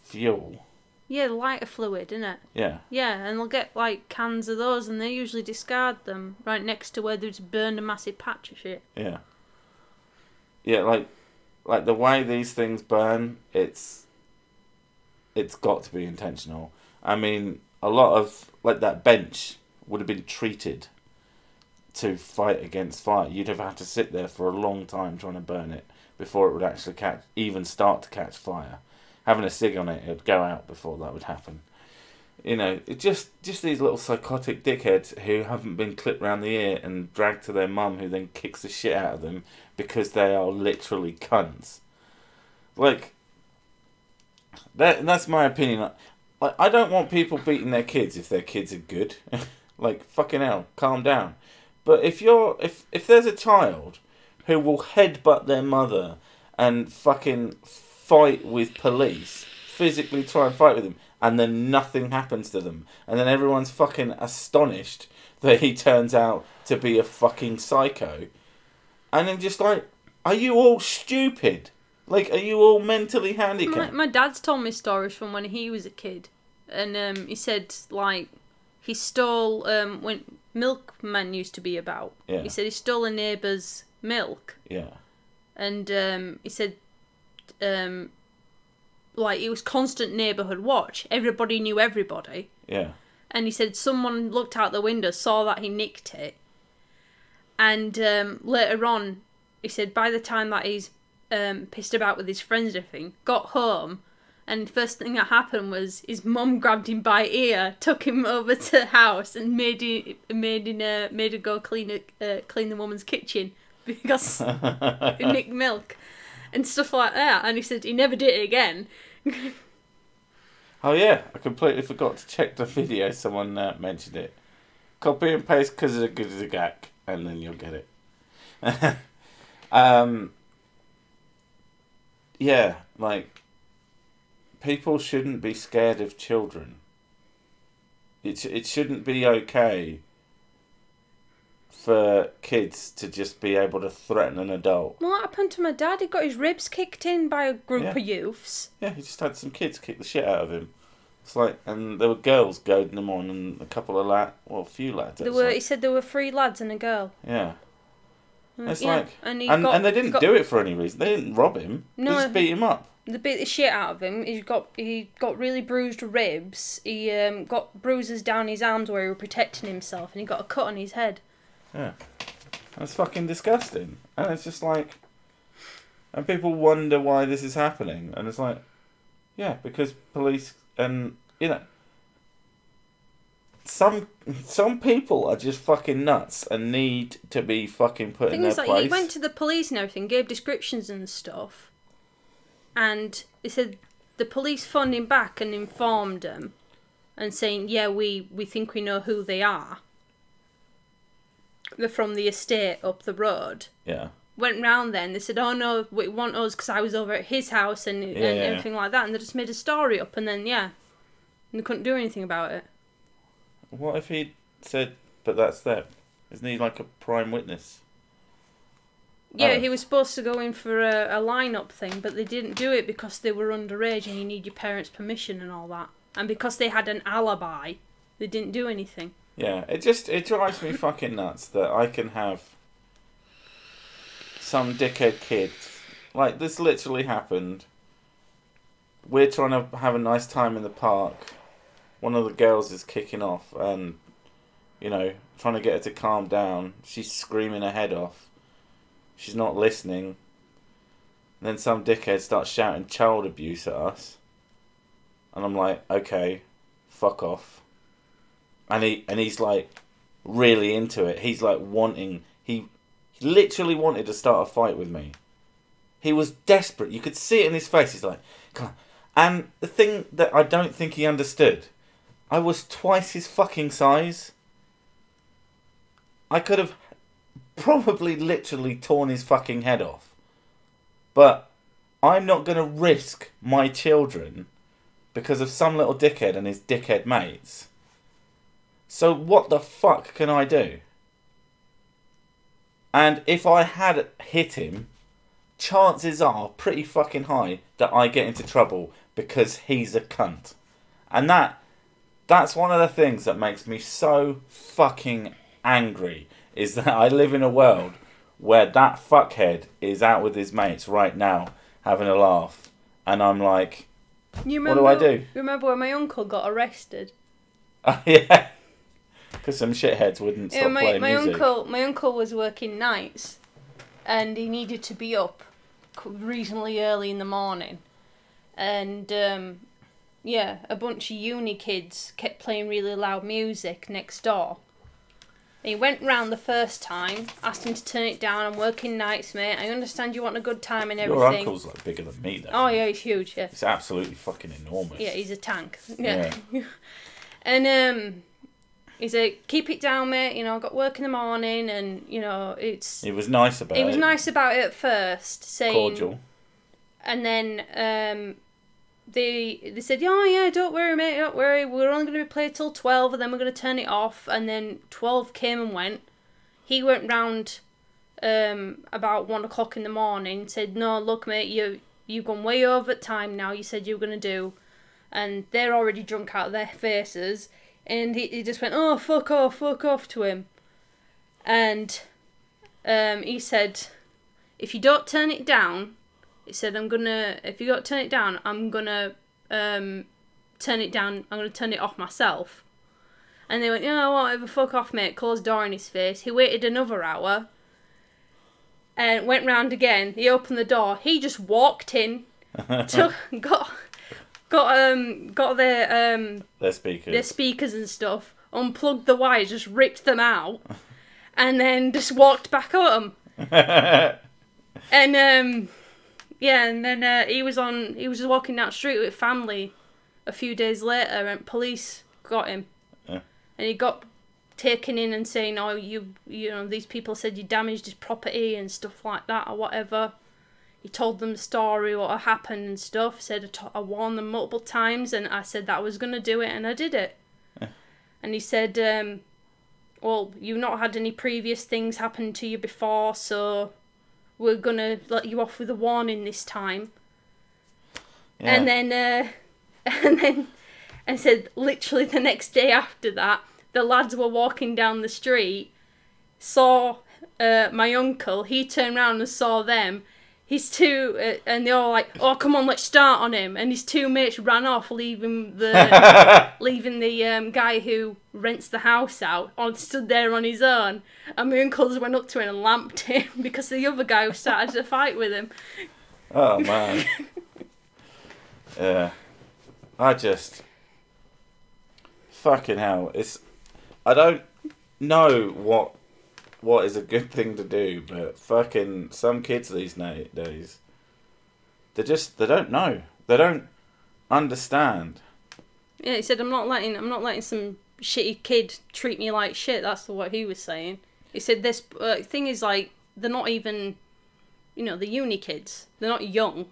[SPEAKER 1] Fuel.
[SPEAKER 2] Yeah, lighter fluid, isn't it?
[SPEAKER 1] Yeah.
[SPEAKER 2] Yeah, and they'll get like cans of those, and they usually discard them right next to where they've just burned a massive patch of shit.
[SPEAKER 1] Yeah. Yeah, like the way these things burn, it's got to be intentional. I mean, a lot of like that bench would have been treated to fight against fire. You'd have had to sit there for a long time trying to burn it before it would actually even start to catch fire. Having a cig on it, it would go out before that would happen. You know, it just these little psychotic dickheads who haven't been clipped round the ear and dragged to their mum, who then kicks the shit out of them because they are literally cunts. Like, that's my opinion. Like, I don't want people beating their kids if their kids are good. Like, fucking hell, calm down. But if there's a child who will headbutt their mother and fucking fight with police, physically try and fight with them, and then nothing happens to them, and then everyone's fucking astonished that he turns out to be a fucking psycho, and then just like, are you all stupid? Like, are you all mentally handicapped?
[SPEAKER 2] My dad's told me stories from when he was a kid, and he said like he stole when milkman used to be about.
[SPEAKER 1] Yeah.
[SPEAKER 2] He said he stole a neighbour's milk.
[SPEAKER 1] Yeah.
[SPEAKER 2] And he said like it was constant neighbourhood watch. Everybody knew everybody.
[SPEAKER 1] Yeah.
[SPEAKER 2] And he said someone looked out the window, saw that he nicked it. And later on, he said by the time that he's pissed about with his friends and everything, got home, and the first thing that happened was his mum grabbed him by ear, took him over to the house, and made her go clean the woman's kitchen because he nicked milk and stuff like that. And he said he never did it again.
[SPEAKER 1] Oh yeah, I completely forgot to check the video. Someone mentioned it. Copy and paste because of the good as a gack, and then you'll get it. Yeah, like, people shouldn't be scared of children. It shouldn't be okay for kids to just be able to threaten an adult.
[SPEAKER 2] What happened to my dad? He got his ribs kicked in by a group of youths.
[SPEAKER 1] Yeah, he just had some kids kick the shit out of him. It's like, and there were girls goading him on, and a couple of a few lads.
[SPEAKER 2] He said there were 3 lads and a girl.
[SPEAKER 1] Yeah. It's
[SPEAKER 2] yeah,
[SPEAKER 1] like,
[SPEAKER 2] and
[SPEAKER 1] they didn't do it for any reason. They didn't rob him.
[SPEAKER 2] No,
[SPEAKER 1] they just beat him up.
[SPEAKER 2] They beat the shit out of him. He got really bruised ribs. He got bruises down his arms where he was protecting himself, and he got a cut on his head.
[SPEAKER 1] Yeah, that's fucking disgusting. And it's just like, and people wonder why this is happening, and it's like, yeah, because police and some people are just fucking nuts and need to be fucking put in their place.
[SPEAKER 2] Like, he went to the police and everything, gave descriptions and stuff, and he said the police phoned him back and informed him, and saying, yeah, we think we know who they are. They're from the estate up the road.
[SPEAKER 1] Yeah.
[SPEAKER 2] Went round then. They said, oh no, it wasn't us because I was over at his house and everything like that. And they just made a story up, and then, and they couldn't do anything about it.
[SPEAKER 1] What if he said, but that's them? Isn't he like a prime witness?
[SPEAKER 2] Yeah, he was supposed to go in for a line-up thing, but they didn't do it because they were underage and you need your parents' permission and all that. And because they had an alibi, they didn't do anything.
[SPEAKER 1] Yeah, it drives me fucking nuts that I can have some dickhead kid. Like, this literally happened. We're trying to have a nice time in the park. One of the girls is kicking off and, trying to get her to calm down. She's screaming her head off. She's not listening. And then some dickhead starts shouting child abuse at us. And I'm like, okay, fuck off. And he's like really into it. He's like he literally wanted to start a fight with me. He was desperate. You could see it in his face. He's like, come on. And the thing that I don't think he understood, I was twice his fucking size. I could have probably literally torn his fucking head off. But I'm not going to risk my children because of some little dickhead and his dickhead mates. So what the fuck can I do? And if I had hit him, chances are pretty fucking high that I get into trouble because he's a cunt. And that's one of the things that makes me so fucking angry, is that I live in a world where that fuckhead is out with his mates right now having a laugh. And I'm like, what do I do?
[SPEAKER 2] You remember when my uncle got arrested?
[SPEAKER 1] Yeah. Because some shitheads wouldn't stop playing music.
[SPEAKER 2] My uncle was working nights, and he needed to be up reasonably early in the morning. And, a bunch of uni kids kept playing really loud music next door. And he went round the first time, asked him to turn it down. I'm working nights, mate. I understand you want a good time and everything.
[SPEAKER 1] Your uncle's like bigger than me, though.
[SPEAKER 2] Oh, yeah, he's huge, yeah.
[SPEAKER 1] He's absolutely fucking enormous.
[SPEAKER 2] Yeah, he's a tank. Yeah. And, he said, keep it down, mate. I've got work in the morning, and, it's...
[SPEAKER 1] He was nice about it.
[SPEAKER 2] He was nice about it at first, saying...
[SPEAKER 1] Cordial.
[SPEAKER 2] And then, they said, oh, yeah, don't worry, mate, don't worry. We're only going to play till 12, and then we're going to turn it off. And then 12 came and went. He went round about 1 o'clock in the morning, said, no, look, mate, you've gone way over time now. You said you were going to do. And they're already drunk out of their faces. And he just went, oh, fuck off to him. And he said, if you don't turn it down, he said, if you don't turn it down, I'm going to turn it down, I'm going to turn it off myself. And they went, whatever, fuck off, mate. Closed door in his face. He waited another hour. And went round again. He opened the door. He just walked in. got
[SPEAKER 1] their speakers
[SPEAKER 2] and stuff. Unplugged the wires, just ripped them out. And then just walked back home. And and then he was just walking down the street with family a few days later, and police got him. And he got taken in and saying, "Oh, you know, these people said you damaged his property and stuff like that or whatever." He told them the story, what had happened and stuff. Said I warned them multiple times, and I said that I was gonna do it, and I did it. And he said, well, you've not had any previous things happen to you before, so we're gonna let you off with a warning this time. Yeah. And said literally the next day after that, the lads were walking down the street, saw my uncle. He turned around and saw them. His two, and they all like, "Oh, come on, let's start on him." And his two mates ran off, leaving the guy who rents the house out, stood there on his own. And my uncles went up to him and lamped him because the other guy started to fight with him.
[SPEAKER 1] Oh man, yeah, I just fucking hell. I don't know what is a good thing to do, but fucking some kids these days, they don't know. They don't understand.
[SPEAKER 2] Yeah, he said, I'm not letting some shitty kid treat me like shit. That's what he was saying. He said this thing is like, they're not even, the uni kids. They're not young.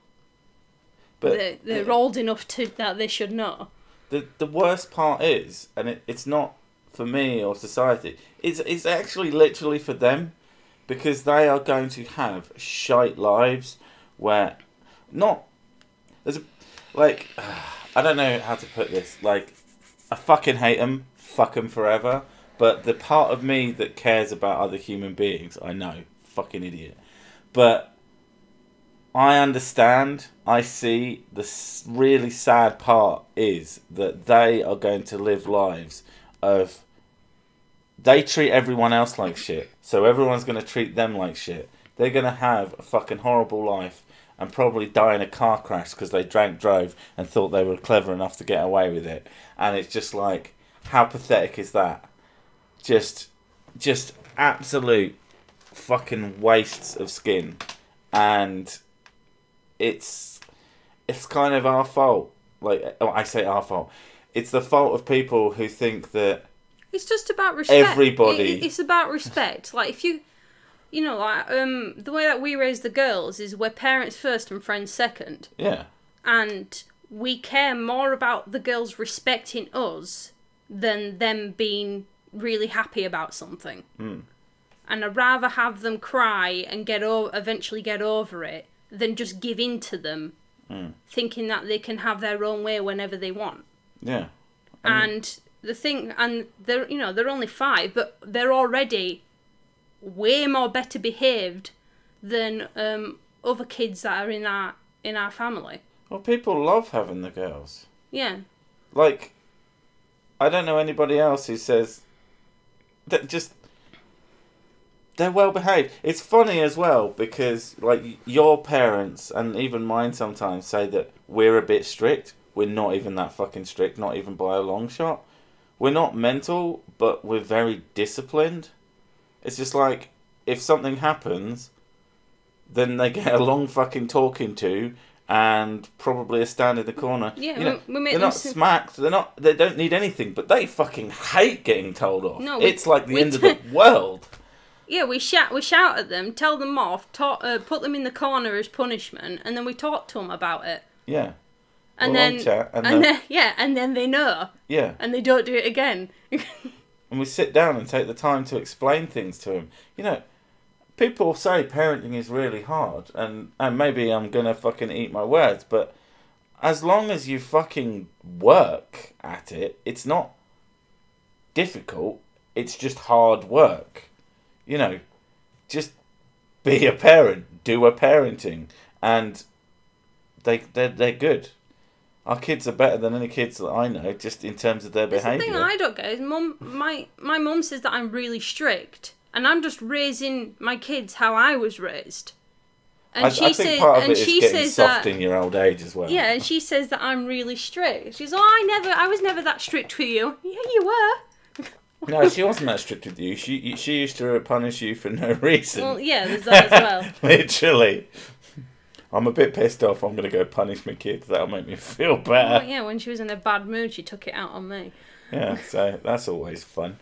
[SPEAKER 2] But they're old enough that they should know.
[SPEAKER 1] The worst part is, and it's not for me or society, it's actually literally for them, because they are going to have shite lives where I don't know how to put this, like, I fucking hate them, fuck them forever, but the part of me that cares about other human beings, I know, fucking idiot, but I understand, I see, the really sad part is that they are going to live lives of, they treat everyone else like shit, so everyone's going to treat them like shit. They're going to have a fucking horrible life and probably die in a car crash because they drove and thought they were clever enough to get away with it. And it's just like, how pathetic is that? Just absolute fucking wastes of skin. And it's kind of our fault. Like, I say our fault. It's the fault of people who think that
[SPEAKER 2] it's just about respect.
[SPEAKER 1] Everybody.
[SPEAKER 2] It's about respect. Like, if the way that we raise the girls is we're parents first and friends second.
[SPEAKER 1] Yeah.
[SPEAKER 2] And we care more about the girls respecting us than them being really happy about something.
[SPEAKER 1] Mm.
[SPEAKER 2] And I'd rather have them cry and eventually get over it than just give in to them, thinking that they can have their own way whenever they want.
[SPEAKER 1] Yeah.
[SPEAKER 2] And the thing, and they're only 5, but they're already way more better behaved than other kids that are in our family.
[SPEAKER 1] Well, people love having the girls.
[SPEAKER 2] Yeah.
[SPEAKER 1] Like, I don't know anybody else who says that they're well behaved. It's funny as well because, like, your parents and even mine sometimes say that we're a bit strict. We're not even that fucking strict, not even by a long shot. We're not mental, but we're very disciplined. It's just like, if something happens, then they get a long fucking talking to and probably a stand in the corner.
[SPEAKER 2] Yeah,
[SPEAKER 1] they're not smacked. They don't need anything, but they fucking hate getting told off. No, it's like the end of the world.
[SPEAKER 2] Yeah, we shout at them, tell them off, put them in the corner as punishment, and then we talk to them about it.
[SPEAKER 1] Yeah.
[SPEAKER 2] And then they know.
[SPEAKER 1] Yeah.
[SPEAKER 2] And they don't do it again.
[SPEAKER 1] And we sit down and take the time to explain things to them. People say parenting is really hard, and maybe I'm gonna fucking eat my words, but as long as you fucking work at it, it's not difficult. It's just hard work. Just be a parent, do a parenting, and they're good. Our kids are better than any kids that I know, just in terms of their behaviour.
[SPEAKER 2] The thing I don't get is my mum says that I'm really strict, and I'm just raising my kids how I was raised. And
[SPEAKER 1] I think part of it is getting soft
[SPEAKER 2] that,
[SPEAKER 1] in your old age as well.
[SPEAKER 2] Yeah, and she says that I'm really strict. She's, I was never that strict with you. Yeah, you were.
[SPEAKER 1] No, she wasn't that strict with you. She used to punish you for no reason.
[SPEAKER 2] Well, yeah, there's that as well.
[SPEAKER 1] Literally. I'm a bit pissed off. I'm going to go punish my kids. That'll make me feel better.
[SPEAKER 2] Well, yeah, when she was in a bad mood, she took it out on me.
[SPEAKER 1] Yeah, so that's always fun.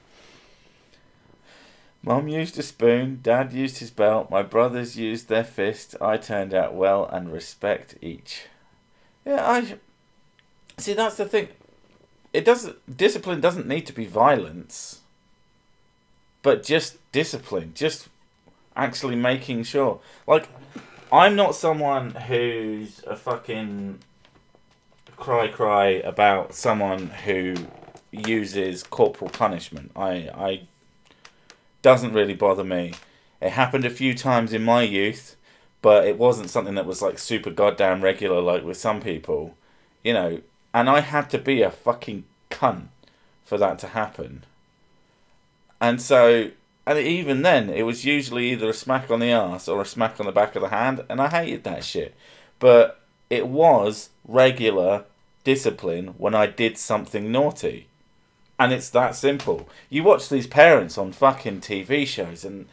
[SPEAKER 1] Mum used a spoon, Dad used his belt, my brothers used their fist, I turned out well and respect each. Yeah, see, that's the thing. Discipline doesn't need to be violence, but just discipline, just actually making sure. Like, I'm not someone who's a fucking cry about someone who uses corporal punishment. I doesn't really bother me. It happened a few times in my youth, but it wasn't something that was like super goddamn regular like with some people, you know. And I had to be a fucking cunt for that to happen. And so, and even then, it was usually either a smack on the arse or a smack on the back of the hand, and I hated that shit. But it was regular discipline when I did something naughty. And it's that simple. You watch these parents on fucking TV shows and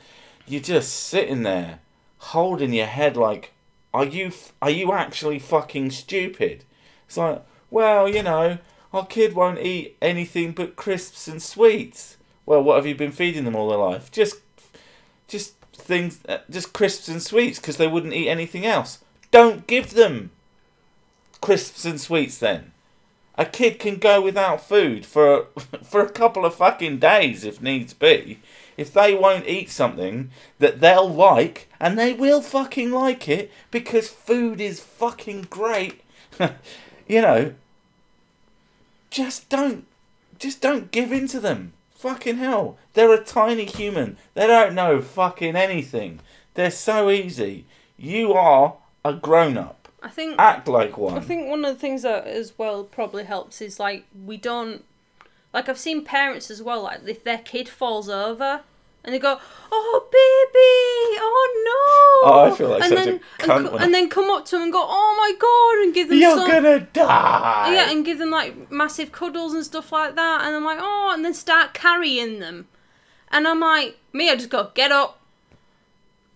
[SPEAKER 1] you're just sitting there holding your head like, are you actually fucking stupid? It's like, well, you know, our kid won't eat anything but crisps and sweets. Well, what have you been feeding them all their life? Just things, just crisps and sweets because they wouldn't eat anything else. Don't give them crisps and sweets then. A kid can go without food for a couple of fucking days if needs be. If they won't eat something that they'll like, and they will fucking like it because food is fucking great, you know, just don't give in to them. Fucking hell. They're a tiny human. They don't know fucking anything. They're so easy. You are a grown-up. Act like one.
[SPEAKER 2] I think one of the things that as well probably helps is like we don't, like I've seen parents as well, like if their kid falls over and they go, oh baby, oh no,
[SPEAKER 1] oh I feel like
[SPEAKER 2] and
[SPEAKER 1] such
[SPEAKER 2] then,
[SPEAKER 1] a cunt
[SPEAKER 2] and then come up to them and go, oh my god, and give them
[SPEAKER 1] you're gonna die.
[SPEAKER 2] Yeah, and give them like massive cuddles and stuff like that, and I'm like, oh, and then start carrying them, and I'm like, I just go, get up.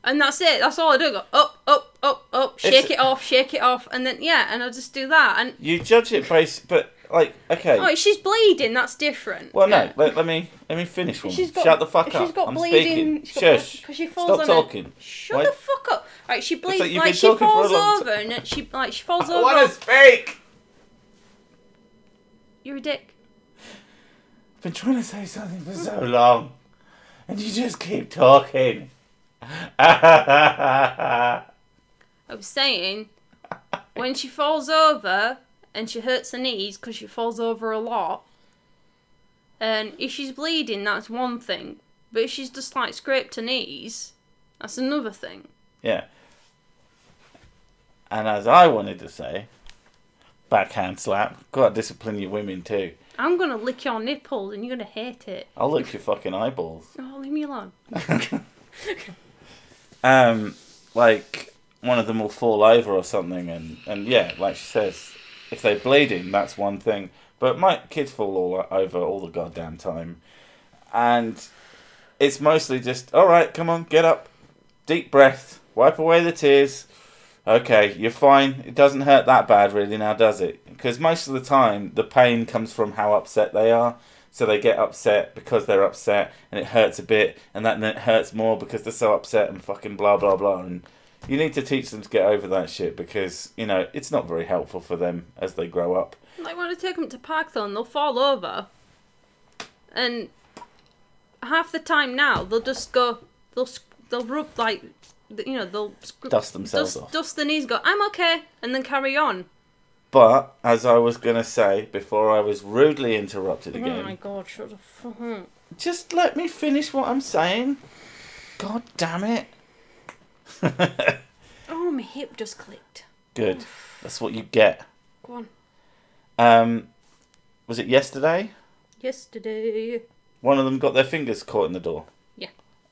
[SPEAKER 2] And that's it. That's all I do. Go up, up, up, up. Shake it off, and then and I just do that. And
[SPEAKER 1] you judge it based, but like, okay.
[SPEAKER 2] Oh, if she's bleeding, that's different.
[SPEAKER 1] Well, no. Let me finish one. Shut the fuck up.
[SPEAKER 2] She's got
[SPEAKER 1] I'm
[SPEAKER 2] bleeding.
[SPEAKER 1] speaking. Shush.
[SPEAKER 2] Because she falls
[SPEAKER 1] Stop
[SPEAKER 2] on
[SPEAKER 1] talking.
[SPEAKER 2] Shut the fuck up. Right, she bleeds.
[SPEAKER 1] Like
[SPEAKER 2] she falls over, and then she falls over.
[SPEAKER 1] I want to speak.
[SPEAKER 2] You're a dick.
[SPEAKER 1] I've been trying to say something for so long, and you just keep talking.
[SPEAKER 2] I was saying, when she falls over and she hurts her knees because she falls over a lot, and if she's bleeding, that's one thing. But if she's just like scraped her knees, that's another thing.
[SPEAKER 1] Yeah. And as I wanted to say, backhand slap. Gotta discipline your women too.
[SPEAKER 2] I'm gonna lick your nipples and you're gonna hate it.
[SPEAKER 1] I'll lick your fucking eyeballs.
[SPEAKER 2] Oh, leave me alone.
[SPEAKER 1] Like one of them will fall over or something, and yeah, like she says, if they're bleeding, that's one thing. But my kids fall all over all the goddamn time, and it's mostly just, all right, come on, get up, deep breath, wipe away the tears. Okay, you're fine. It doesn't hurt that bad, really, now, does it? Because most of the time, the pain comes from how upset they are. So they get upset because they're upset, and it hurts a bit, and then it hurts more because they're so upset and fucking blah, blah, blah. And you need to teach them to get over that shit because, you know, it's not very helpful for them as they grow up.
[SPEAKER 2] Like when I take them to park though, and they'll fall over, and half the time now, they'll just go, they'll rub, like, you know, they'll
[SPEAKER 1] dust themselves off.
[SPEAKER 2] Dust their knees, go, I'm okay, and then carry on.
[SPEAKER 1] But, as I was going to say, before I was rudely interrupted again...
[SPEAKER 2] Oh my god, shut the fuck up.
[SPEAKER 1] Just let me finish what I'm saying. God damn it.
[SPEAKER 2] Oh, my hip just clicked.
[SPEAKER 1] Good. That's what you get.
[SPEAKER 2] Go on.
[SPEAKER 1] Was it yesterday?
[SPEAKER 2] Yesterday.
[SPEAKER 1] One of them got their fingers caught in the door.
[SPEAKER 2] Yeah.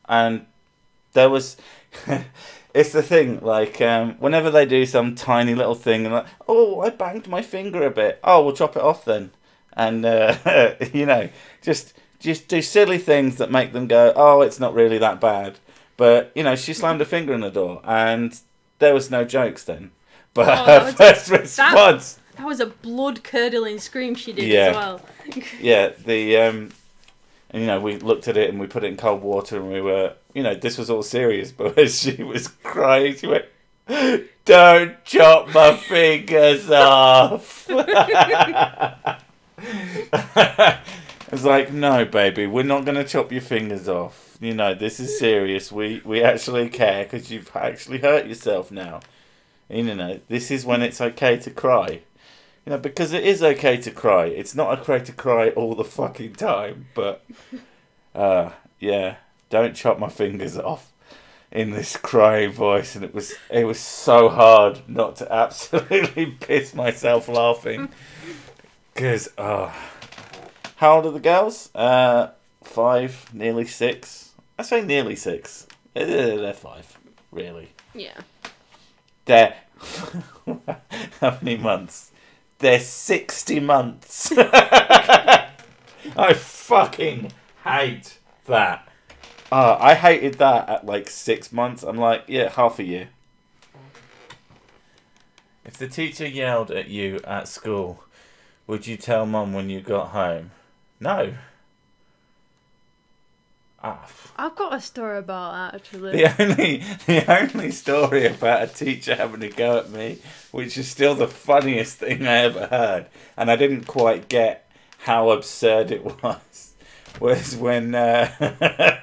[SPEAKER 1] And there was... It's the thing, like, whenever they do some tiny little thing, and like, oh, I banged my finger a bit. Oh, we'll chop it off then. And, you know, just do silly things that make them go, oh, it's not really that bad. But, you know, she slammed her finger in the door, and there was no jokes then. But her first response...
[SPEAKER 2] That was a blood-curdling scream she did as well.
[SPEAKER 1] Yeah, and, you know, we looked at it and we put it in cold water and we were, you know, this was all serious, but as she was crying, she went, don't chop my fingers off. I was like, no, baby, we're not going to chop your fingers off. You know, this is serious. We actually care because you've actually hurt yourself now. And, you know, this is when it's okay to cry. You know, because it is okay to cry. It's not okay to cry all the fucking time. But, yeah, don't chop my fingers off in this crying voice. And it was so hard not to absolutely piss myself laughing. Because, how old are the girls? 5, nearly 6. I say nearly 6. They're 5, really.
[SPEAKER 2] Yeah.
[SPEAKER 1] They're... How many months? They're 60 months. I fucking hate that. I hated that at like 6 months. I'm like, yeah, half a year. If the teacher yelled at you at school, would you tell Mum when you got home? No.
[SPEAKER 2] I've got a story about that, actually.
[SPEAKER 1] The only story about a teacher having a go at me, which is still the funniest thing I ever heard, and I didn't quite get how absurd it was when at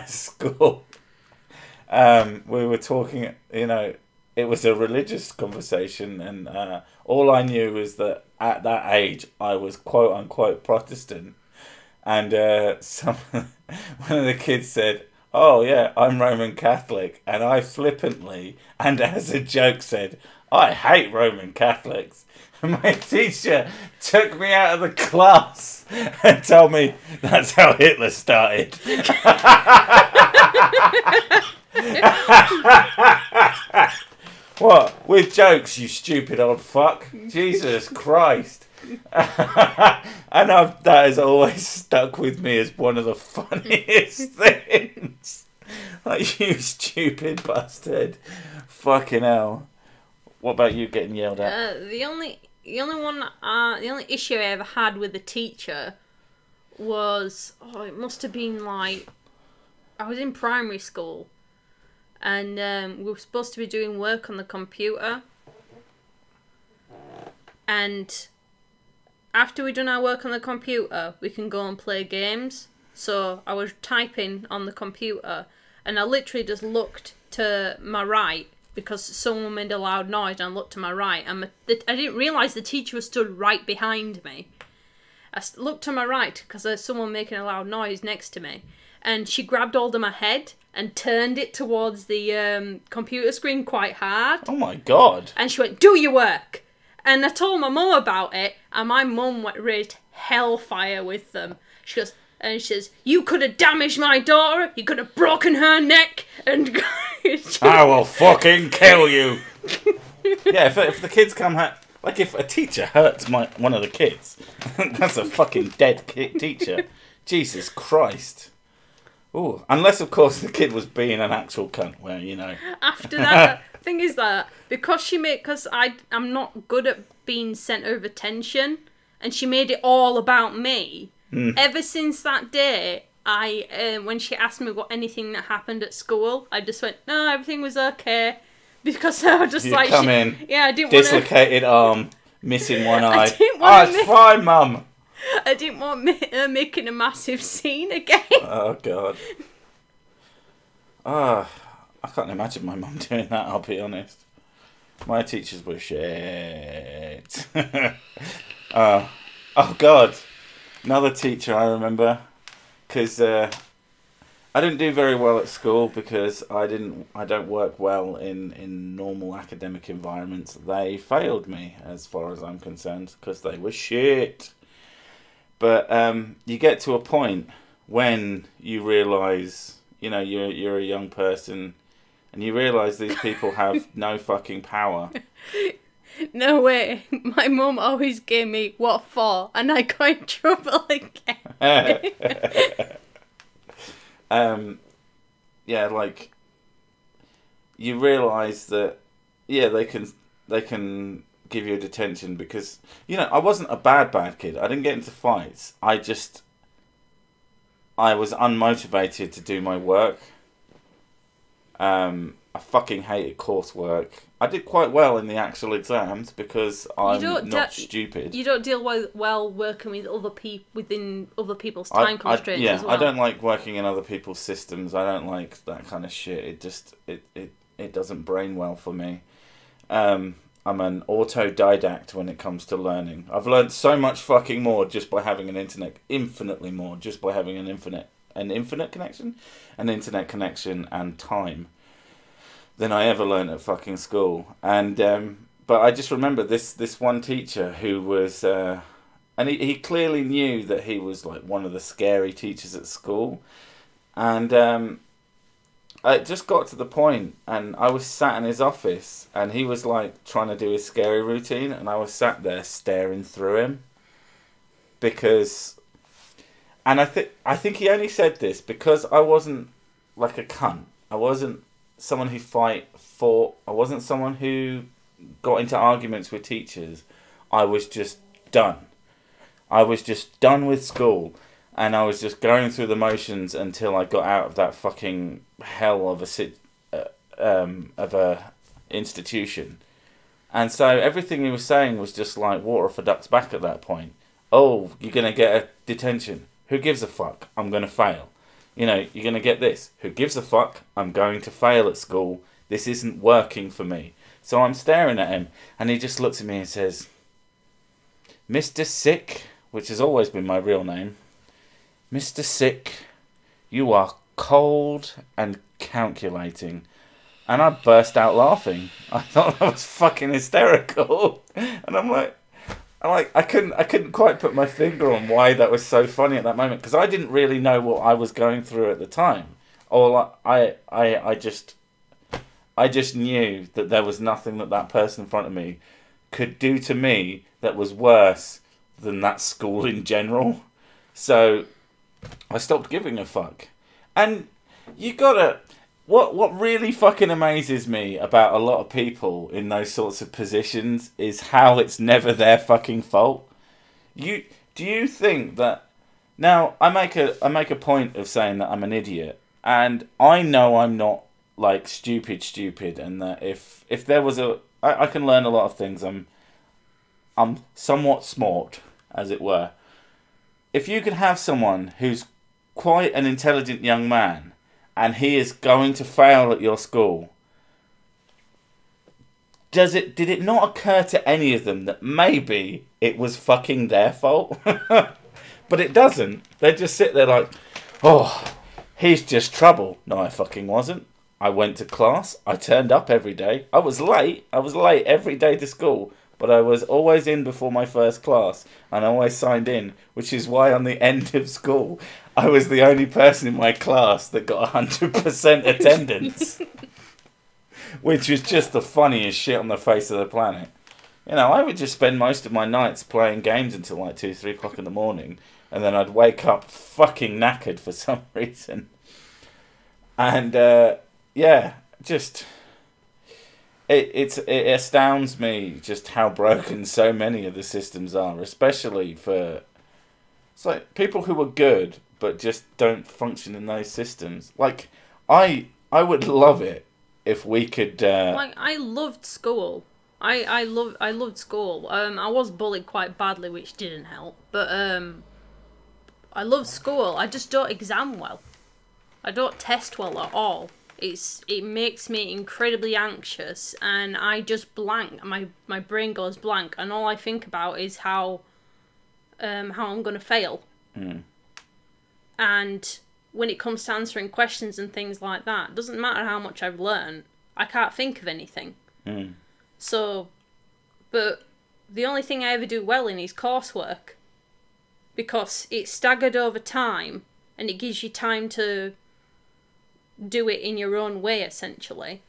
[SPEAKER 1] school we were talking, you know, it was a religious conversation, and all I knew was that at that age I was quote unquote Protestant. And one of the kids said, oh yeah, I'm Roman Catholic. And I flippantly, and as a joke, said, I hate Roman Catholics. And my teacher took me out of the class and told me that's how Hitler started. What? With jokes, you stupid old fuck. Jesus Christ. And that has always stuck with me as one of the funniest things. Like, you stupid bastard. Fucking hell. What about you getting yelled at?
[SPEAKER 2] The only issue I ever had with the teacher was, it must have been like, I was in primary school, and we were supposed to be doing work on the computer, and after we'd done our work on the computer, we can go and play games. So I was typing on the computer, and I literally just looked to my right because someone made a loud noise, and I looked to my right, and I didn't realise the teacher was stood right behind me. I looked to my right because there's someone making a loud noise next to me, and she grabbed hold of my head and turned it towards the computer screen quite hard.
[SPEAKER 1] Oh my God.
[SPEAKER 2] And she went, do your work. And I told my mum about it, and my mum raised hellfire with them. She goes, and she says, you could have damaged my daughter, you could have broken her neck, and...
[SPEAKER 1] I will fucking kill you. Yeah, if the kids come... Like, if a teacher hurts one of the kids, that's a fucking dead teacher. Jesus Christ. Ooh, unless, of course, the kid was being an actual cunt, where, you know...
[SPEAKER 2] After that... thing is that because I'm not good at being sent over tension, and she made it all about me. Ever since that day, when she asked me what anything that happened at school, I just went, no, everything was okay, because I was just I didn't
[SPEAKER 1] dislocated arm, missing one eye. It's fine, Mum.
[SPEAKER 2] I didn't want her making a massive scene again.
[SPEAKER 1] Oh God. I can't imagine my mum doing that, I'll be honest. My teachers were shit. Oh God. Another teacher I remember, because I didn't do very well at school because I don't work well in normal academic environments. They failed me as far as I'm concerned because they were shit. But you get to a point when you realise, you know, you're a young person and you realise these people have no fucking power.
[SPEAKER 2] No way. My mum always gave me what for, and I got in trouble again.
[SPEAKER 1] Yeah, like you realise that, yeah, they can give you a detention because, you know, I wasn't a bad kid. I didn't get into fights. I was unmotivated to do my work. I fucking hated coursework. I did quite well in the actual exams because I'm not stupid.
[SPEAKER 2] You don't deal well working with other people within other people's time constraints as well.
[SPEAKER 1] I don't like working in other people's systems. I don't like that kind of shit. It just it doesn't brain well for me. I'm an autodidact when it comes to learning. I've learned so much fucking more just by having an internet, infinitely more just by having an internet connection and time than I ever learned at fucking school. And but I just remember this one teacher who was and he clearly knew that he was like one of the scary teachers at school. And it just got to the point, and I was sat in his office and he was like trying to do his scary routine, and I was sat there staring through him because, and I think he only said this because I wasn't like a cunt. I wasn't someone who fought. I wasn't someone who got into arguments with teachers. I was just done. I was just done with school, and I was just going through the motions until I got out of that fucking hell of a institution. And so everything he was saying was just like water off a duck's back at that point. Oh, you're gonna get a detention. Who gives a fuck? I'm gonna fail. You know, you're going to get this. Who gives a fuck? I'm going to fail at school. This isn't working for me. So I'm staring at him, and he just looks at me and says, Mr. Sick, which has always been my real name, Mr. Sick, you are cold and calculating. And I burst out laughing. I thought that was fucking hysterical. And I couldn't quite put my finger on why that was so funny at that moment, because I didn't really know what I was going through at the time. Or I just knew that there was nothing that person in front of me could do to me that was worse than that school in general. So I stopped giving a fuck. And you gotta. What really fucking amazes me about a lot of people in those sorts of positions is how it's never their fucking fault. Do you think that now I make a point of saying that I'm an idiot, and I know I'm not like stupid, and that if there was I can learn a lot of things. I'm somewhat smart, as it were. If you could have someone who's quite an intelligent young man, and he is going to fail at your school, did it not occur to any of them that maybe it was fucking their fault? But it doesn't. They just sit there like, oh, he's just trouble. No, I fucking wasn't. I went to class. I turned up every day. I was late every day to school, but I was always in before my first class, and I always signed in, which is why on the end of school, I was the only person in my class that got 100% attendance. Which was just the funniest shit on the face of the planet. You know, I would just spend most of my nights playing games until like 2, 3 o'clock in the morning, and then I'd wake up fucking knackered for some reason. And, yeah, just... It astounds me just how broken so many of the systems are, especially for... It's like people who are good but just don't function in those systems. Like, I would love it if we could...
[SPEAKER 2] Like, I loved school. I loved school. I was bullied quite badly, which didn't help. But I love school. I just don't exam well. I don't test well at all. It makes me incredibly anxious, and I just blank. My brain goes blank, and all I think about is how I'm gonna fail.
[SPEAKER 1] Mm.
[SPEAKER 2] And when it comes to answering questions and things like that, it doesn't matter how much I've learned, I can't think of anything. So, but the only thing I ever do well in is coursework, because it's staggered over time and it gives you time to do it in your own way, essentially.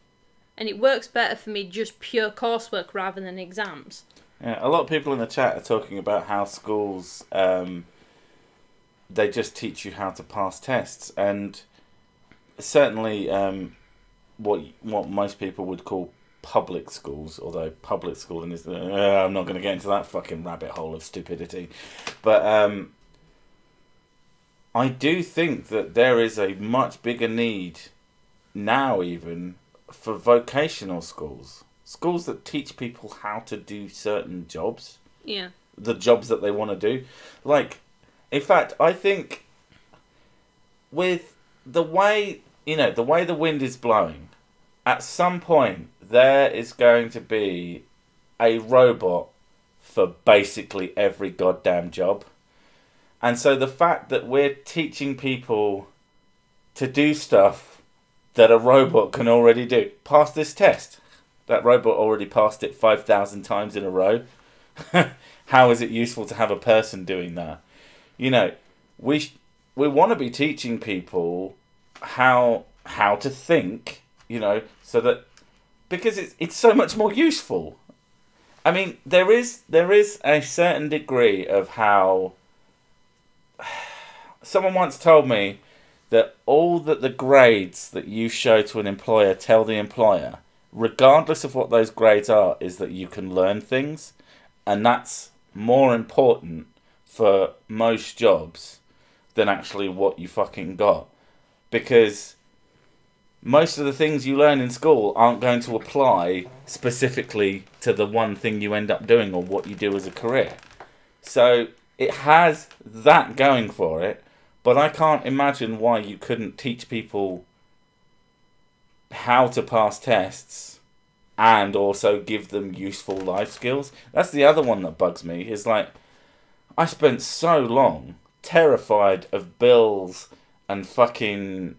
[SPEAKER 2] And it works better for me just pure coursework rather than exams.
[SPEAKER 1] Yeah, a lot of people in the chat are talking about how schools, they just teach you how to pass tests. And certainly what most people would call public schools, although public schooling is... I'm not going to get into that fucking rabbit hole of stupidity. But I do think that there is a much bigger need now even for vocational schools. Schools that teach people how to do certain jobs.
[SPEAKER 2] Yeah.
[SPEAKER 1] The jobs that they want to do. Like, in fact, I think with the way, the way the wind is blowing, at some point there is going to be a robot for basically every goddamn job. And so the fact that we're teaching people to do stuff that a robot can already do. Pass this test. That robot already passed it 5,000 times in a row. How is it useful to have a person doing that? We want to be teaching people how to think, so that, because it's so much more useful. I mean, there is a certain degree of how... Someone once told me that all that the grades that you show to an employer tell the employer, regardless of what those grades are, is that you can learn things. And that's more important for most jobs than actually what you fucking got. Because most of the things you learn in school aren't going to apply specifically to the one thing you end up doing or what you do as a career. So it has that going for it, but I can't imagine why you couldn't teach people how to pass tests and also give them useful life skills. That's the other one that bugs me, is like, I spent so long terrified of bills and fucking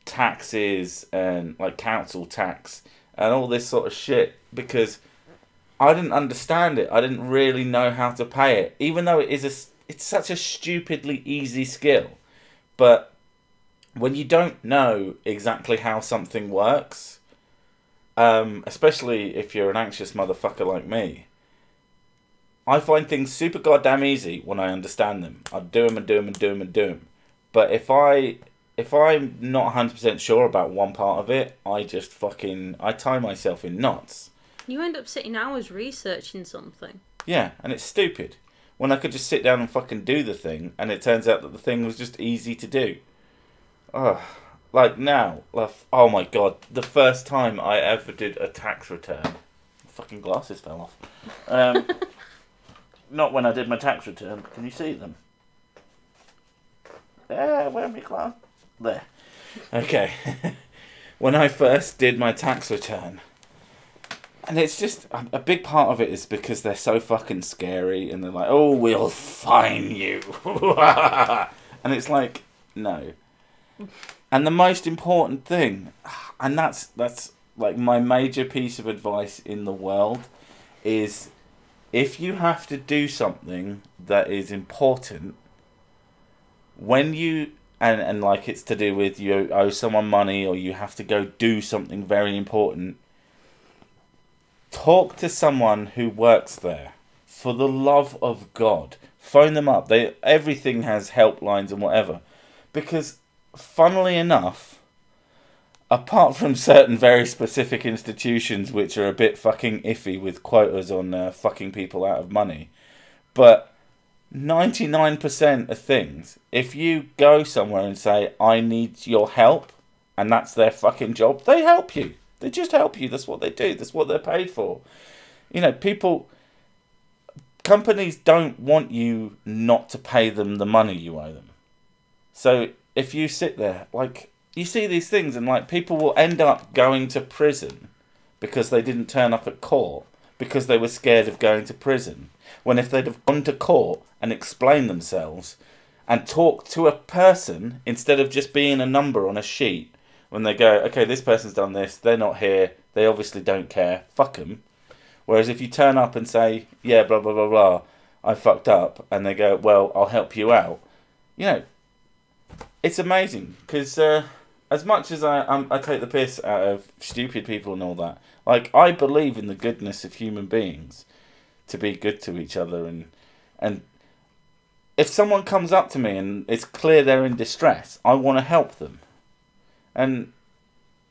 [SPEAKER 1] taxes and like council tax and all this sort of shit because I didn't understand it. I didn't really know how to pay it, even though it's such a stupidly easy skill. But when you don't know exactly how something works, especially if you're an anxious motherfucker like me, I find things super goddamn easy when I understand them. I do them and do them and do them and do them. But if I'm not 100% sure about one part of it, I tie myself in knots.
[SPEAKER 2] You end up sitting hours researching something.
[SPEAKER 1] Yeah, and it's stupid. When I could just sit down and fucking do the thing, and it turns out that the thing was just easy to do. Like now, oh my god, the first time I ever did a tax return, fucking glasses fell off. Not when I did my tax return. Can you see them? Where are my glasses? There. Okay. When I first did my tax return, and it's just, a big part of it is because they're so fucking scary, and they're like, oh, we'll fine you. And it's like, no. And the most important thing, and that's like my major piece of advice in the world, is if you have to do something that is important, when you, and like it's to do with you owe someone money or you have to go do something very important, talk to someone who works there. For the love of God, phone them up. Everything has helplines and whatever. Because, funnily enough, apart from certain very specific institutions which are a bit fucking iffy with quotas on fucking people out of money, but 99% of things, if you go somewhere and say, I need your help, and that's their fucking job, they help you. They just help you. That's what they do. That's what they're paid for. Companies don't want you not to pay them the money you owe them. So if you sit there, like, you see these things and like people will end up going to prison because they didn't turn up at court because they were scared of going to prison. When if they'd have gone to court and explained themselves and talk to a person instead of just being a number on a sheet. When they go, okay, this person's done this, they're not here, they obviously don't care, fuck them. Whereas if you turn up and say, yeah, blah, blah, blah, blah, I fucked up, and they go, well, I'll help you out. You know, it's amazing, because as much as I take the piss out of stupid people and all that, like, I believe in the goodness of human beings to be good to each other, and if someone comes up to me and it's clear they're in distress, I want to help them. And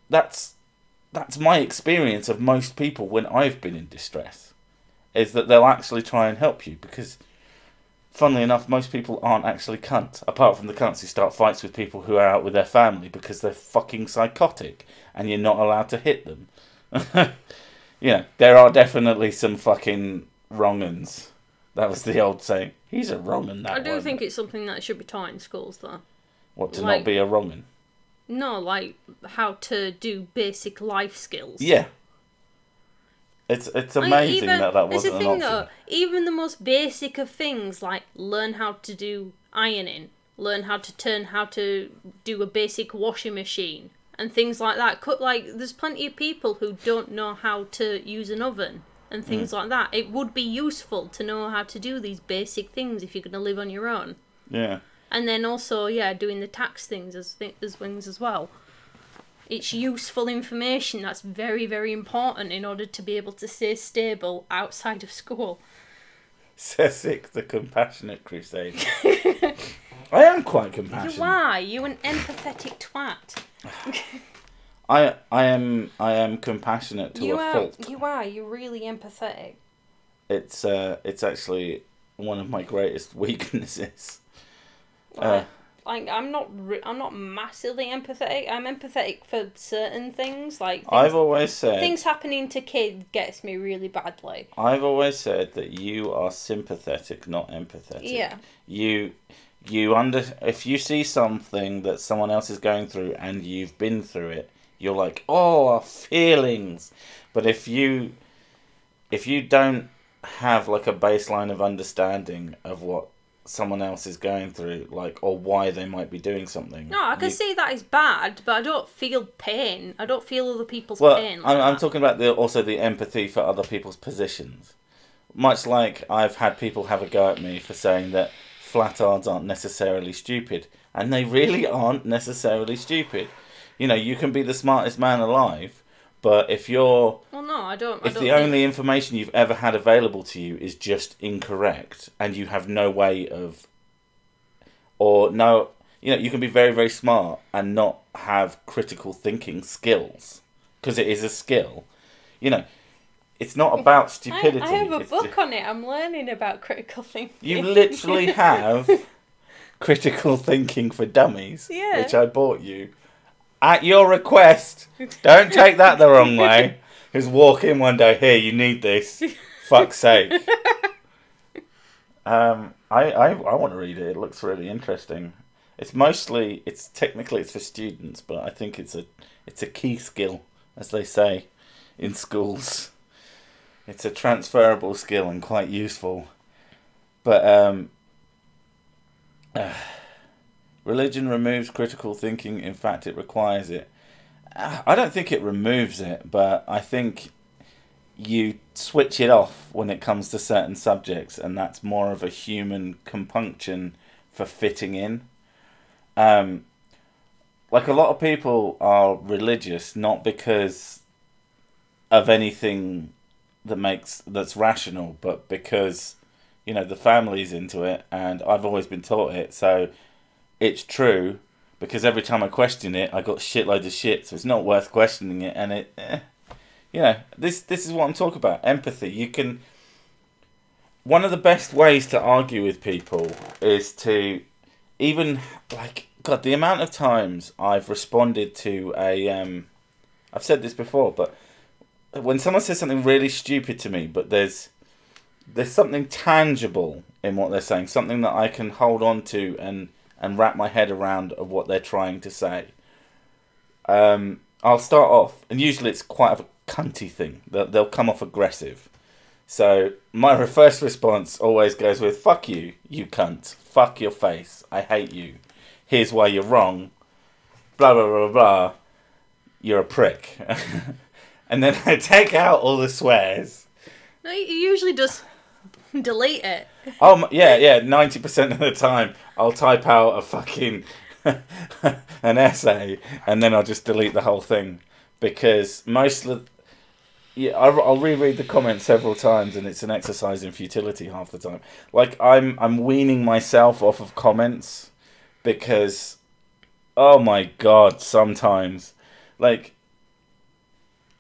[SPEAKER 1] that's my experience of most people when I've been in distress, is that they'll actually try and help you, because funnily enough, most people aren't actually cunts, apart from the cunts who start fights with people who are out with their family because they're fucking psychotic and you're not allowed to hit them. You know, there are definitely some fucking wrong-uns. That was the old saying. He's a wrong-un, that
[SPEAKER 2] I do
[SPEAKER 1] one.
[SPEAKER 2] think it's something that should be taught in schools, though.
[SPEAKER 1] What, to not be a wrong-un?
[SPEAKER 2] No, like how to do basic life skills.
[SPEAKER 1] Yeah. It's amazing that wasn't
[SPEAKER 2] it's a
[SPEAKER 1] an
[SPEAKER 2] thing,
[SPEAKER 1] option.
[SPEAKER 2] though, even the most basic of things, like learn how to do ironing, learn how to do a basic washing machine, and things like that. Like, there's plenty of people who don't know how to use an oven and things like that. It would be useful to know how to do these basic things if you're going to live on your own.
[SPEAKER 1] Yeah.
[SPEAKER 2] And then also, yeah, doing the tax things as things as well. It's useful information that's very, very important in order to be able to stay stable outside of school.
[SPEAKER 1] Sessick, the compassionate crusade. I am quite compassionate.
[SPEAKER 2] You are. You an empathetic twat.
[SPEAKER 1] I am compassionate to a fault.
[SPEAKER 2] You are. You're really empathetic.
[SPEAKER 1] It's actually one of my greatest weaknesses.
[SPEAKER 2] Like, I'm not massively empathetic. I'm empathetic for certain things. Like,
[SPEAKER 1] I've always said
[SPEAKER 2] things happening to kids gets me really badly.
[SPEAKER 1] I've always said that you are sympathetic, not empathetic.
[SPEAKER 2] Yeah.
[SPEAKER 1] If you see something that someone else is going through and you've been through it, you're like, oh, our feelings. But if you don't have like a baseline of understanding of what someone else is going through, like, or why they might be doing something.
[SPEAKER 2] No, I can see that is bad, but I don't feel pain. I don't feel other people's pain.
[SPEAKER 1] I'm talking about also the empathy for other people's positions. Much like I've had people have a go at me for saying that flatards aren't necessarily stupid, and they really aren't necessarily stupid. You know, you can be the smartest man alive, but if you're...
[SPEAKER 2] Well, no, I don't...
[SPEAKER 1] If the only information you've ever had available to you is just incorrect, and you have no way of... Or no... You know, you can be very, very smart and not have critical thinking skills, because it is a skill. You know, it's not about stupidity.
[SPEAKER 2] I have a book on it. I'm learning about critical thinking.
[SPEAKER 1] You literally have Critical Thinking for Dummies, which I bought you. At your request. Don't take that the wrong way. Just walk in one day, here, you need this. Fuck's sake. I want to read it. It looks really interesting. It's technically for students, but I think it's a key skill, as they say in schools. It's a transferable skill and quite useful. But religion removes critical thinking. In fact, it requires it. I don't think it removes it, but I think you switch it off when it comes to certain subjects, and that's more of a human compunction for fitting in. Like, a lot of people are religious not because of anything that's rational, but because, you know, the family's into it, and I've always been taught it, so it's true, because every time I question it, I got shitloads of shit, so it's not worth questioning it, and you know, this is what I'm talking about, empathy. One of the best ways to argue with people is to even, like, God, the amount of times I've responded to I've said this before, but when someone says something really stupid to me, but there's something tangible in what they're saying, something that I can hold on to and wrap my head around of what they're trying to say. I'll start off, and usually it's quite a cunty thing. They'll come off aggressive. So my first response always goes with, fuck you, you cunt. Fuck your face. I hate you. Here's why you're wrong. Blah, blah, blah, blah. You're a prick. And then I take out all the swears.
[SPEAKER 2] No, you usually just delete it.
[SPEAKER 1] Oh, yeah, 90% of the time I'll type out a fucking an essay and then I'll just delete the whole thing. Because most of the... Yeah, I'll reread the comments several times and it's an exercise in futility half the time. Like, I'm weaning myself off of comments because, oh my God, sometimes. Like,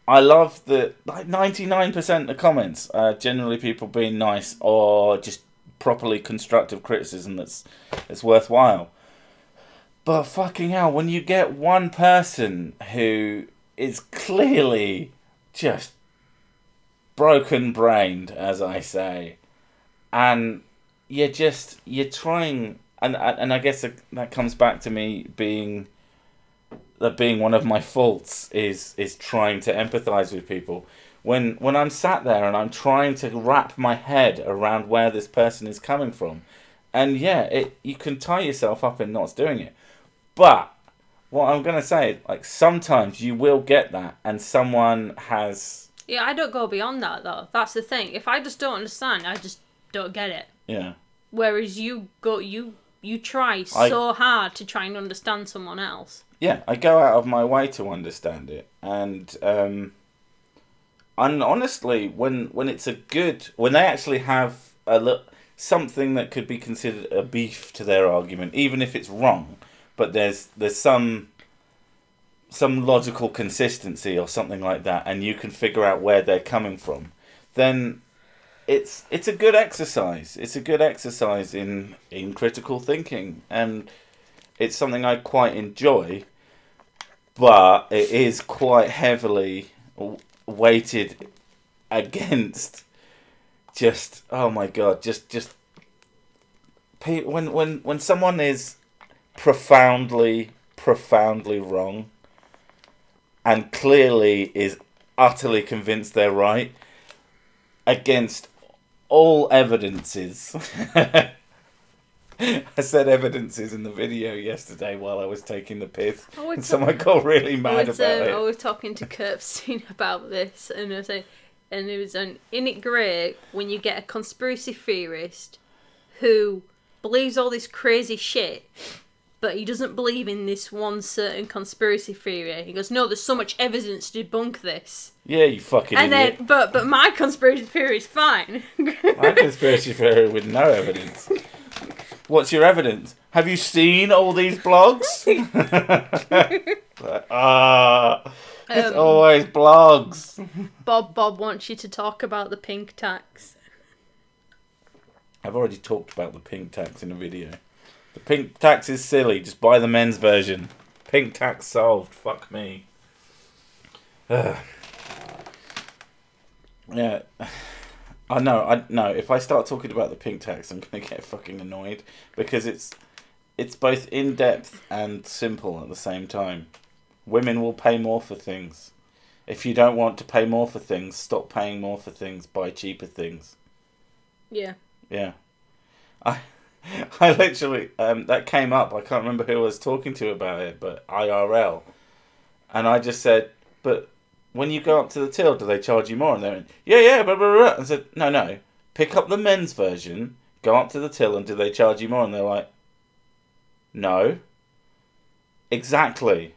[SPEAKER 1] I love the, like, 99% of comments are generally people being nice or just properly constructive criticism that's worthwhile. But fucking hell, when you get one person who is clearly just broken-brained, as I say, and you're trying, and I guess that comes back to me being one of my faults is trying to empathise with people. When I'm sat there and I'm trying to wrap my head around where this person is coming from, and you can tie yourself up in not doing it. But what I'm gonna say, like, sometimes you will get that, and someone has.
[SPEAKER 2] Yeah, I don't go beyond that though. That's the thing. If I just don't understand, I just don't get it.
[SPEAKER 1] Yeah.
[SPEAKER 2] Whereas you try so hard to try and understand someone else.
[SPEAKER 1] Yeah, I go out of my way to understand it, and honestly, when they actually have something that could be considered a beef to their argument, even if it's wrong, but there's some logical consistency or something like that, and you can figure out where they're coming from, then it's a good exercise. It's a good exercise in critical thinking, and it's something I quite enjoy, but it is quite heavily weighted against just, oh my God, just when someone is profoundly wrong and clearly is utterly convinced they're right against all evidences. I said evidences in the video yesterday while I was taking the piss, and someone got really mad about it.
[SPEAKER 2] I was talking to Kirsten about this, and I said, and it was isn't it great when you get a conspiracy theorist who believes all this crazy shit, but he doesn't believe in this one certain conspiracy theory. He goes, no, there's so much evidence to debunk this.
[SPEAKER 1] Yeah, you fucking idiot.
[SPEAKER 2] Then, but my conspiracy theory is fine.
[SPEAKER 1] My conspiracy theory with no evidence. What's your evidence? Have you seen all these blogs? It's always blogs.
[SPEAKER 2] Bob wants you to talk about the pink tax.
[SPEAKER 1] I've already talked about the pink tax in a video. The pink tax is silly. Just buy the men's version. Pink tax solved. Fuck me. Yeah. I know. If I start talking about the pink tax, I'm gonna get fucking annoyed because it's both in depth and simple at the same time. Women will pay more for things. If you don't want to pay more for things, stop paying more for things. Buy cheaper things.
[SPEAKER 2] Yeah.
[SPEAKER 1] Yeah. I literally that came up. I can't remember who I was talking to about it, but IRL, and I just said, but. When you go up to the till, do they charge you more? And they went, yeah, blah, blah, blah. I said, no. Pick up the men's version, go up to the till, and do they charge you more? And they're like, no. Exactly.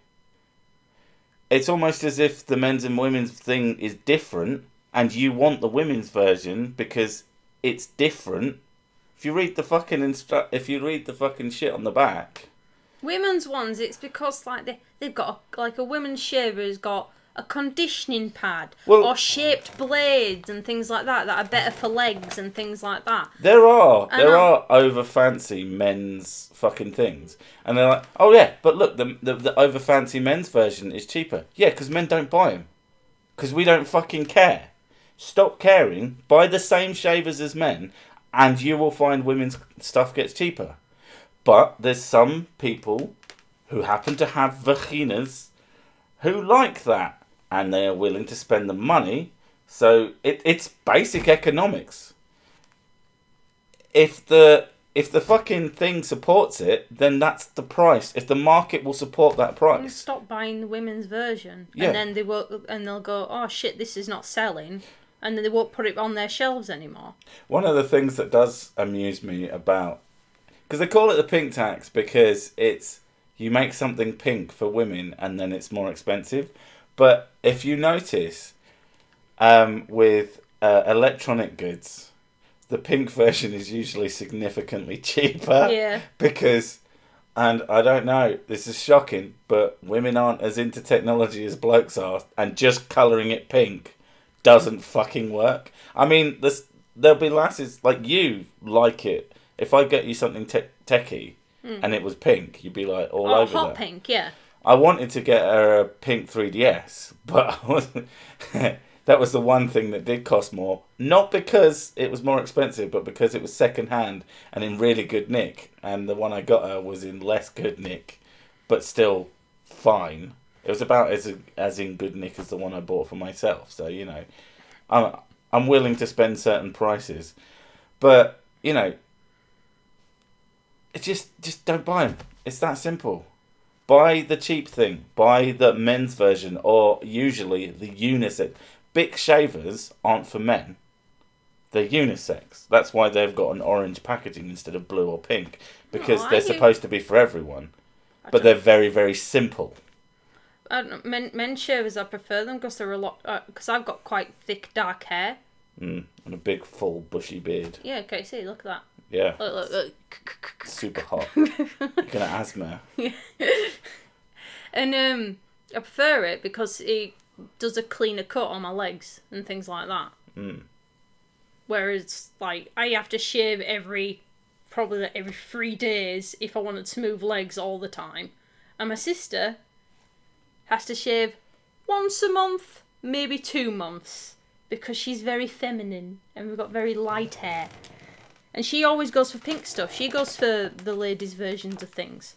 [SPEAKER 1] It's almost as if the men's and women's thing is different, and you want the women's version because it's different. If you read the fucking shit on the back.
[SPEAKER 2] Women's ones, it's because like they've got a women's shaver's got a conditioning pad or shaped blades and things like that are better for legs and things like that. There are
[SPEAKER 1] over fancy men's fucking things, and they're like, oh yeah, but look, the over fancy men's version is cheaper. Yeah, because men don't buy them, because we don't fucking care. Stop caring. Buy the same shavers as men, and you will find women's stuff gets cheaper. But there's some people who happen to have vaginas who like that. And they are willing to spend the money, So it's basic economics. If the fucking thing supports it, then that's the price. If the market will support that price,
[SPEAKER 2] stop buying the women's version,
[SPEAKER 1] Yeah.
[SPEAKER 2] and then they'll go, oh shit, this is not selling, and then they won't put it on their shelves anymore.
[SPEAKER 1] one of the things that does amuse me about, because they call it the pink tax because it's you make something pink for women and then it's more expensive. But if you notice, with electronic goods, the pink version is usually significantly cheaper.
[SPEAKER 2] Yeah.
[SPEAKER 1] Because, and I don't know, this is shocking, but women aren't as into technology as blokes are, and just colouring it pink doesn't fucking work. I mean, there'll be lasses like you like it. If I get you something techie and it was pink, you'd be like all over
[SPEAKER 2] hot
[SPEAKER 1] that.
[SPEAKER 2] pink, yeah.
[SPEAKER 1] I wanted to get her a pink 3DS, but I wasn't. That was the one thing that did cost more. Not because it was more expensive, but because it was second hand and in really good nick. And the one I got her was in less good nick, but still fine. It was about as in good nick as the one I bought for myself. So, you know, I'm willing to spend certain prices. But, you know, it just don't buy them. It's that simple. Buy the cheap thing. Buy the men's version, or usually the unisex. Bic shavers aren't for men. They're unisex. That's why they've got an orange packaging instead of blue or pink. Because they're supposed to be for everyone. But they're very, very simple.
[SPEAKER 2] I don't know, men's shavers, I prefer them because they're a lot. Because I've got quite thick, dark hair.
[SPEAKER 1] And a big, full, bushy beard.
[SPEAKER 2] Yeah, okay, see, look at that.
[SPEAKER 1] Yeah.
[SPEAKER 2] Look.
[SPEAKER 1] Super hot. You're gonna asthma.
[SPEAKER 2] Yeah. And I prefer it because it does a cleaner cut on my legs and things like that. Whereas, like, I have to shave probably every 3 days if I wanted smooth legs all the time. And my sister has to shave once a month, maybe 2 months, because she's very feminine and we've got very light hair. And she always goes for pink stuff. She goes for the ladies' versions of things.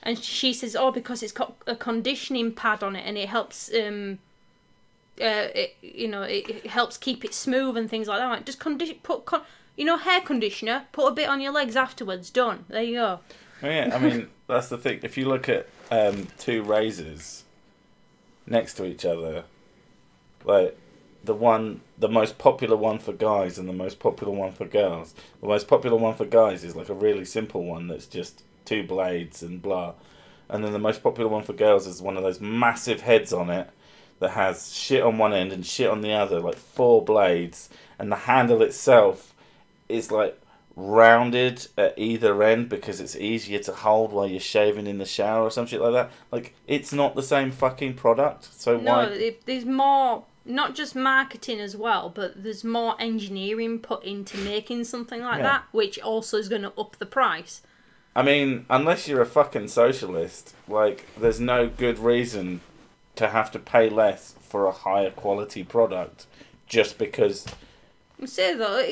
[SPEAKER 2] And she says, oh, because it's got a conditioning pad on it and it helps, it helps keep it smooth and things like that. Like, just hair conditioner, put a bit on your legs afterwards, done. There you go.
[SPEAKER 1] Oh, yeah, I mean, that's the thing. If you look at two razors next to each other, like, the most popular one for guys and the most popular one for girls. The most popular one for guys is like a really simple one that's just 2 blades and blah. And then the most popular one for girls is one of those massive heads on it that has shit on one end and shit on the other, like 4 blades. And the handle itself is like rounded at either end because it's easier to hold while you're shaving in the shower or some shit like that. Like, it's not the same fucking product. So why?
[SPEAKER 2] No, there's more. Not just marketing as well, but there's more engineering put into making something like that, which also is going to up the price.
[SPEAKER 1] I mean, unless you're a fucking socialist, like, there's no good reason to have to pay less for a higher quality product just because
[SPEAKER 2] So though,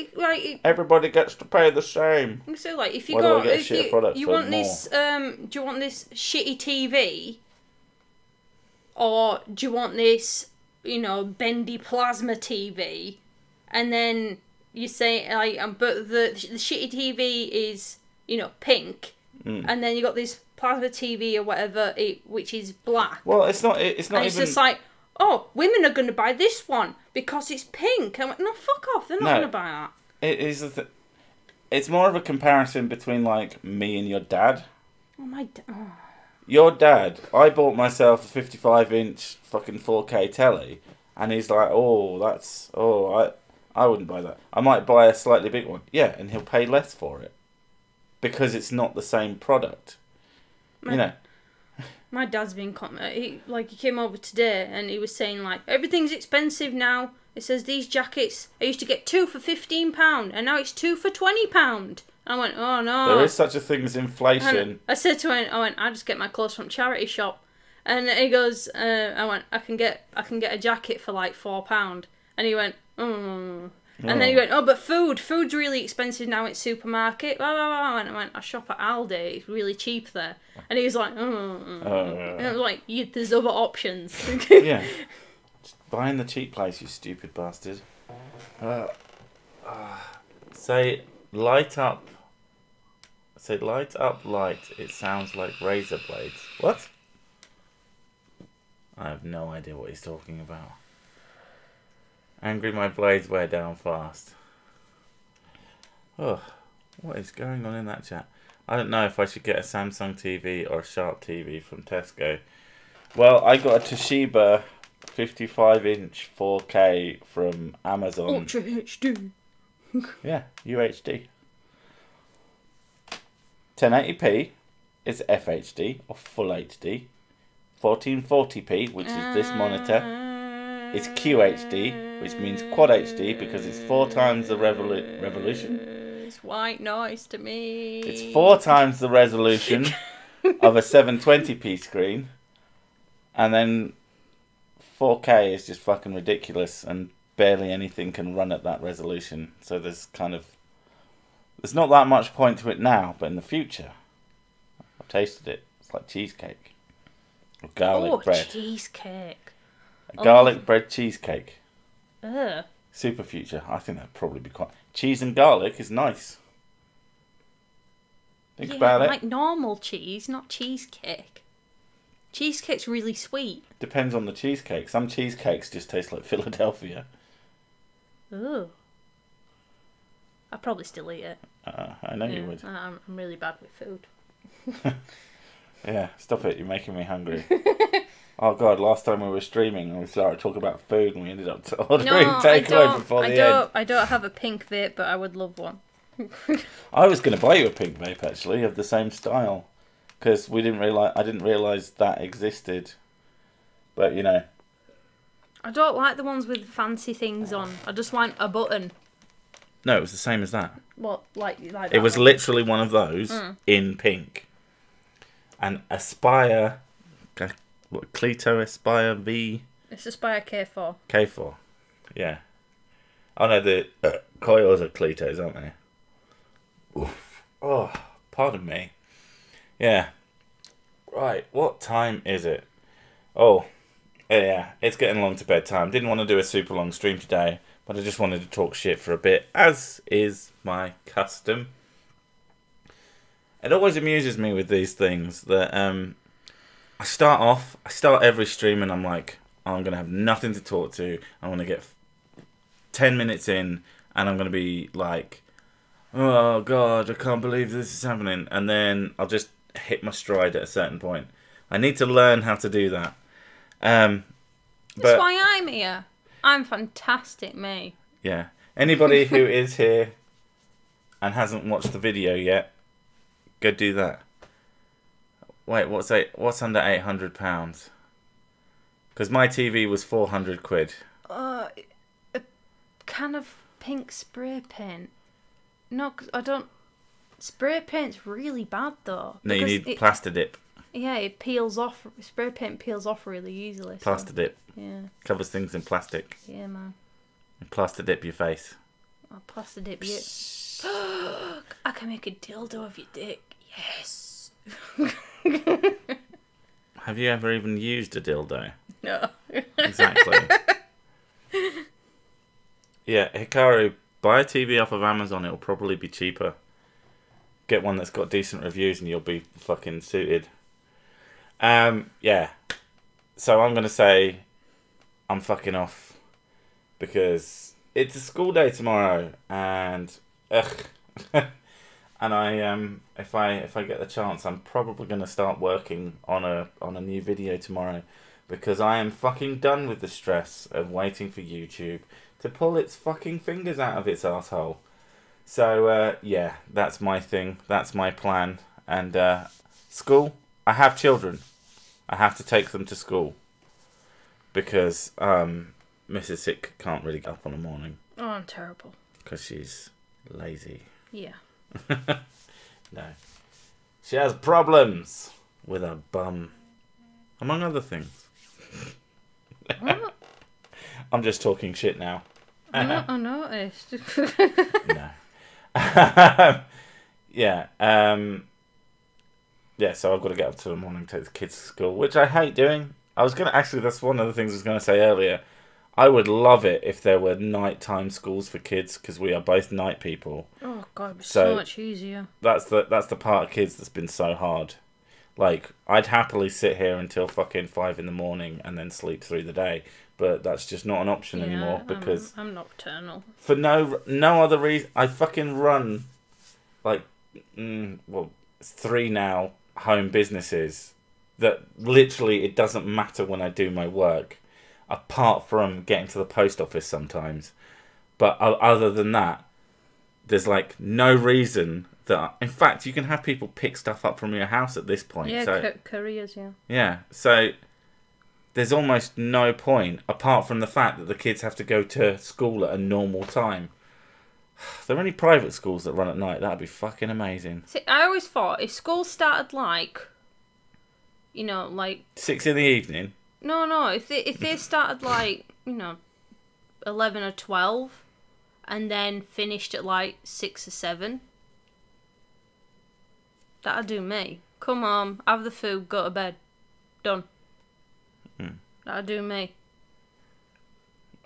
[SPEAKER 1] everybody gets to pay the same.
[SPEAKER 2] So like, if you
[SPEAKER 1] Why
[SPEAKER 2] go,
[SPEAKER 1] do I get a
[SPEAKER 2] if
[SPEAKER 1] shit product
[SPEAKER 2] you
[SPEAKER 1] for
[SPEAKER 2] want
[SPEAKER 1] more?
[SPEAKER 2] this, do you want this shitty TV, or do you want this, bendy plasma TV, and then you say like, but the shitty TV is pink, and then you got this plasma TV or whatever which is black.
[SPEAKER 1] Well, it's not. It's not
[SPEAKER 2] and
[SPEAKER 1] even.
[SPEAKER 2] It's just like, oh, women are going to buy this one because it's pink. I'm like, no, fuck off. They're not going to buy that.
[SPEAKER 1] It is. It's more of a comparison between like me and your dad.
[SPEAKER 2] Oh my. Oh.
[SPEAKER 1] Your dad. I bought myself a 55-inch fucking 4K telly, and he's like, oh, that's I wouldn't buy that. I might buy a slightly big one. Yeah, and he'll pay less for it because it's not the same product.
[SPEAKER 2] My dad's been he came over today and he was saying like, everything's expensive now. It says these jackets I used to get 2 for £15 and now it's 2 for £20. I went, oh no.
[SPEAKER 1] There is such a thing as inflation.
[SPEAKER 2] And I said to him, I just get my clothes from charity shop. And he goes, I can get a jacket for like £4. And he went, oh. And then he went, oh, but food's really expensive now at supermarket. Blah, blah, blah. And I went, I shop at Aldi, it's really cheap there. And he was like, And I was like, there's other options.
[SPEAKER 1] Yeah. Buying the cheap place, you stupid bastard. Say light up. Say light up light. It sounds like razor blades. What? I have no idea what he's talking about. Angry my blades wear down fast. Oh, what is going on in that chat? I don't know if I should get a Samsung TV or a Sharp TV from Tesco. Well, I got a Toshiba 55-inch 4K from Amazon.
[SPEAKER 2] Ultra HD.
[SPEAKER 1] Yeah, UHD. 1080p is FHD or Full HD. 1440p, which is this monitor, is QHD, which means Quad HD because it's 4 times the revolution.
[SPEAKER 2] It's white noise to me.
[SPEAKER 1] It's 4 times the resolution of a 720p screen, and then 4K is just fucking ridiculous, and barely anything can run at that resolution. So there's not that much point to it now, but in the future, I've tasted it. It's like cheesecake. Or garlic bread.
[SPEAKER 2] Cheesecake.
[SPEAKER 1] A garlic bread cheesecake.
[SPEAKER 2] Ugh.
[SPEAKER 1] Super future. I think that'd probably be quite... Cheese and garlic is nice. Think about it.
[SPEAKER 2] Like normal cheese, not cheesecake. Cheesecake's really sweet.
[SPEAKER 1] Depends on the cheesecake. Some cheesecakes just taste like Philadelphia.
[SPEAKER 2] Ooh. I'd probably still eat it.
[SPEAKER 1] I know you would.
[SPEAKER 2] I'm really bad with food.
[SPEAKER 1] Yeah, stop it. You're making me hungry. Oh, God. Last time we were streaming, we started talking about food and we ended up ordering takeaway before the end.
[SPEAKER 2] I don't have a pink vape, but I would love one.
[SPEAKER 1] I was going to buy you a pink vape, actually, of the same style. Because I didn't realise that existed. But, you know.
[SPEAKER 2] I don't like the ones with fancy things on. I just want a button.
[SPEAKER 1] No, it was the same as that.
[SPEAKER 2] What, like that?
[SPEAKER 1] It was literally one of those in pink. And Aspire, what, Cleto Aspire V?
[SPEAKER 2] It's Aspire K4.
[SPEAKER 1] K4, yeah. Oh no, the coils are Cletos, aren't they? Oof. Oh, pardon me. Yeah. Right, what time is it? Oh, yeah, it's getting along to bedtime. Didn't want to do a super long stream today, but I just wanted to talk shit for a bit, as is my custom. It always amuses me with these things that I start every stream and I'm like, oh, I'm going to have nothing to talk to. I want to get 10 minutes in and I'm going to be like, oh God, I can't believe this is happening. And then I'll just hit my stride at a certain point. I need to learn how to do that. That's
[SPEAKER 2] why I'm here. I'm fantastic, me.
[SPEAKER 1] Yeah. Anybody who is here and hasn't watched the video yet, go do that. Wait, what's under £800? Because my TV was 400 quid.
[SPEAKER 2] A can of pink spray paint. No, 'cause I don't... Spray paint's really bad, though.
[SPEAKER 1] No, you need plaster dip.
[SPEAKER 2] Yeah, it peels off. Spray paint peels off really easily.
[SPEAKER 1] Plaster dip.
[SPEAKER 2] Yeah.
[SPEAKER 1] Covers things in plastic.
[SPEAKER 2] Yeah, man.
[SPEAKER 1] And plaster dip your face.
[SPEAKER 2] I'll plaster dip you. I can make a dildo of your dick. Yes.
[SPEAKER 1] Have you ever even used a dildo?
[SPEAKER 2] No.
[SPEAKER 1] Exactly. Yeah, Hikaru, buy a TV off of Amazon. It'll probably be cheaper. Get one that's got decent reviews and you'll be fucking suited. Yeah. So I'm going to say I'm fucking off because it's a school day tomorrow and and I if I get the chance, I'm probably going to start working on a new video tomorrow because I am fucking done with the stress of waiting for YouTube to pull its fucking fingers out of its asshole. So yeah, that's my thing. That's my plan. And school, I have children. I have to take them to school because Mrs. Sick can't really get up on a morning.
[SPEAKER 2] Oh, I'm terrible.
[SPEAKER 1] Because she's lazy.
[SPEAKER 2] Yeah.
[SPEAKER 1] No. She has problems with her bum. Among other things.
[SPEAKER 2] What?
[SPEAKER 1] I'm just talking shit now.
[SPEAKER 2] I noticed.
[SPEAKER 1] No. Yeah. Yeah, so I've got to get up to the morning, take the kids to school, which I hate doing. That's one of the things I was going to say earlier. I would love it if there were nighttime schools for kids, because we are both night people.
[SPEAKER 2] Oh god, it'd be so much easier.
[SPEAKER 1] That's the part of kids that's been so hard. Like, I'd happily sit here until fucking 5 in the morning and then sleep through the day, but that's just not an option anymore, because
[SPEAKER 2] I'm nocturnal.
[SPEAKER 1] For no other reason. I fucking run like 3 now home businesses that literally it doesn't matter when I do my work, apart from getting to the post office sometimes. But other than that, there's like no reason that. In fact, you can have people pick stuff up from your house at this point.
[SPEAKER 2] Yeah,
[SPEAKER 1] so,
[SPEAKER 2] couriers, yeah.
[SPEAKER 1] Yeah, so there's almost no point, apart from the fact that the kids have to go to school at a normal time. If there are any private schools that run at night, that'd be fucking amazing.
[SPEAKER 2] See, I always thought if school started like, like
[SPEAKER 1] 6 in the evening.
[SPEAKER 2] No. If they started like 11 or 12, and then finished at like 6 or 7, that'd do me. Come on, have the food, go to bed, done. That'd do me.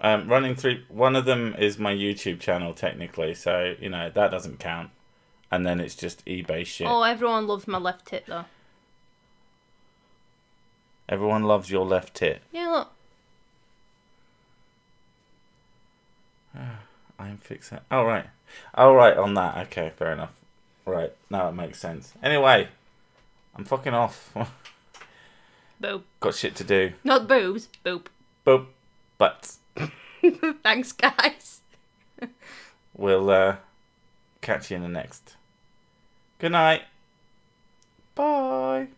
[SPEAKER 1] Running through one of them is my YouTube channel technically, so that doesn't count. And then it's just eBay shit.
[SPEAKER 2] Oh, everyone loves my left tit though.
[SPEAKER 1] Everyone loves your left tit.
[SPEAKER 2] Yeah, look.
[SPEAKER 1] I'm fixing. Oh right on that. Okay, fair enough. Right, now it makes sense. Anyway, I'm fucking off.
[SPEAKER 2] Boop.
[SPEAKER 1] Got shit to do.
[SPEAKER 2] Not boobs. Boop.
[SPEAKER 1] Boop. Butts.
[SPEAKER 2] Thanks, guys.
[SPEAKER 1] We'll catch you in the next. Good night. Bye.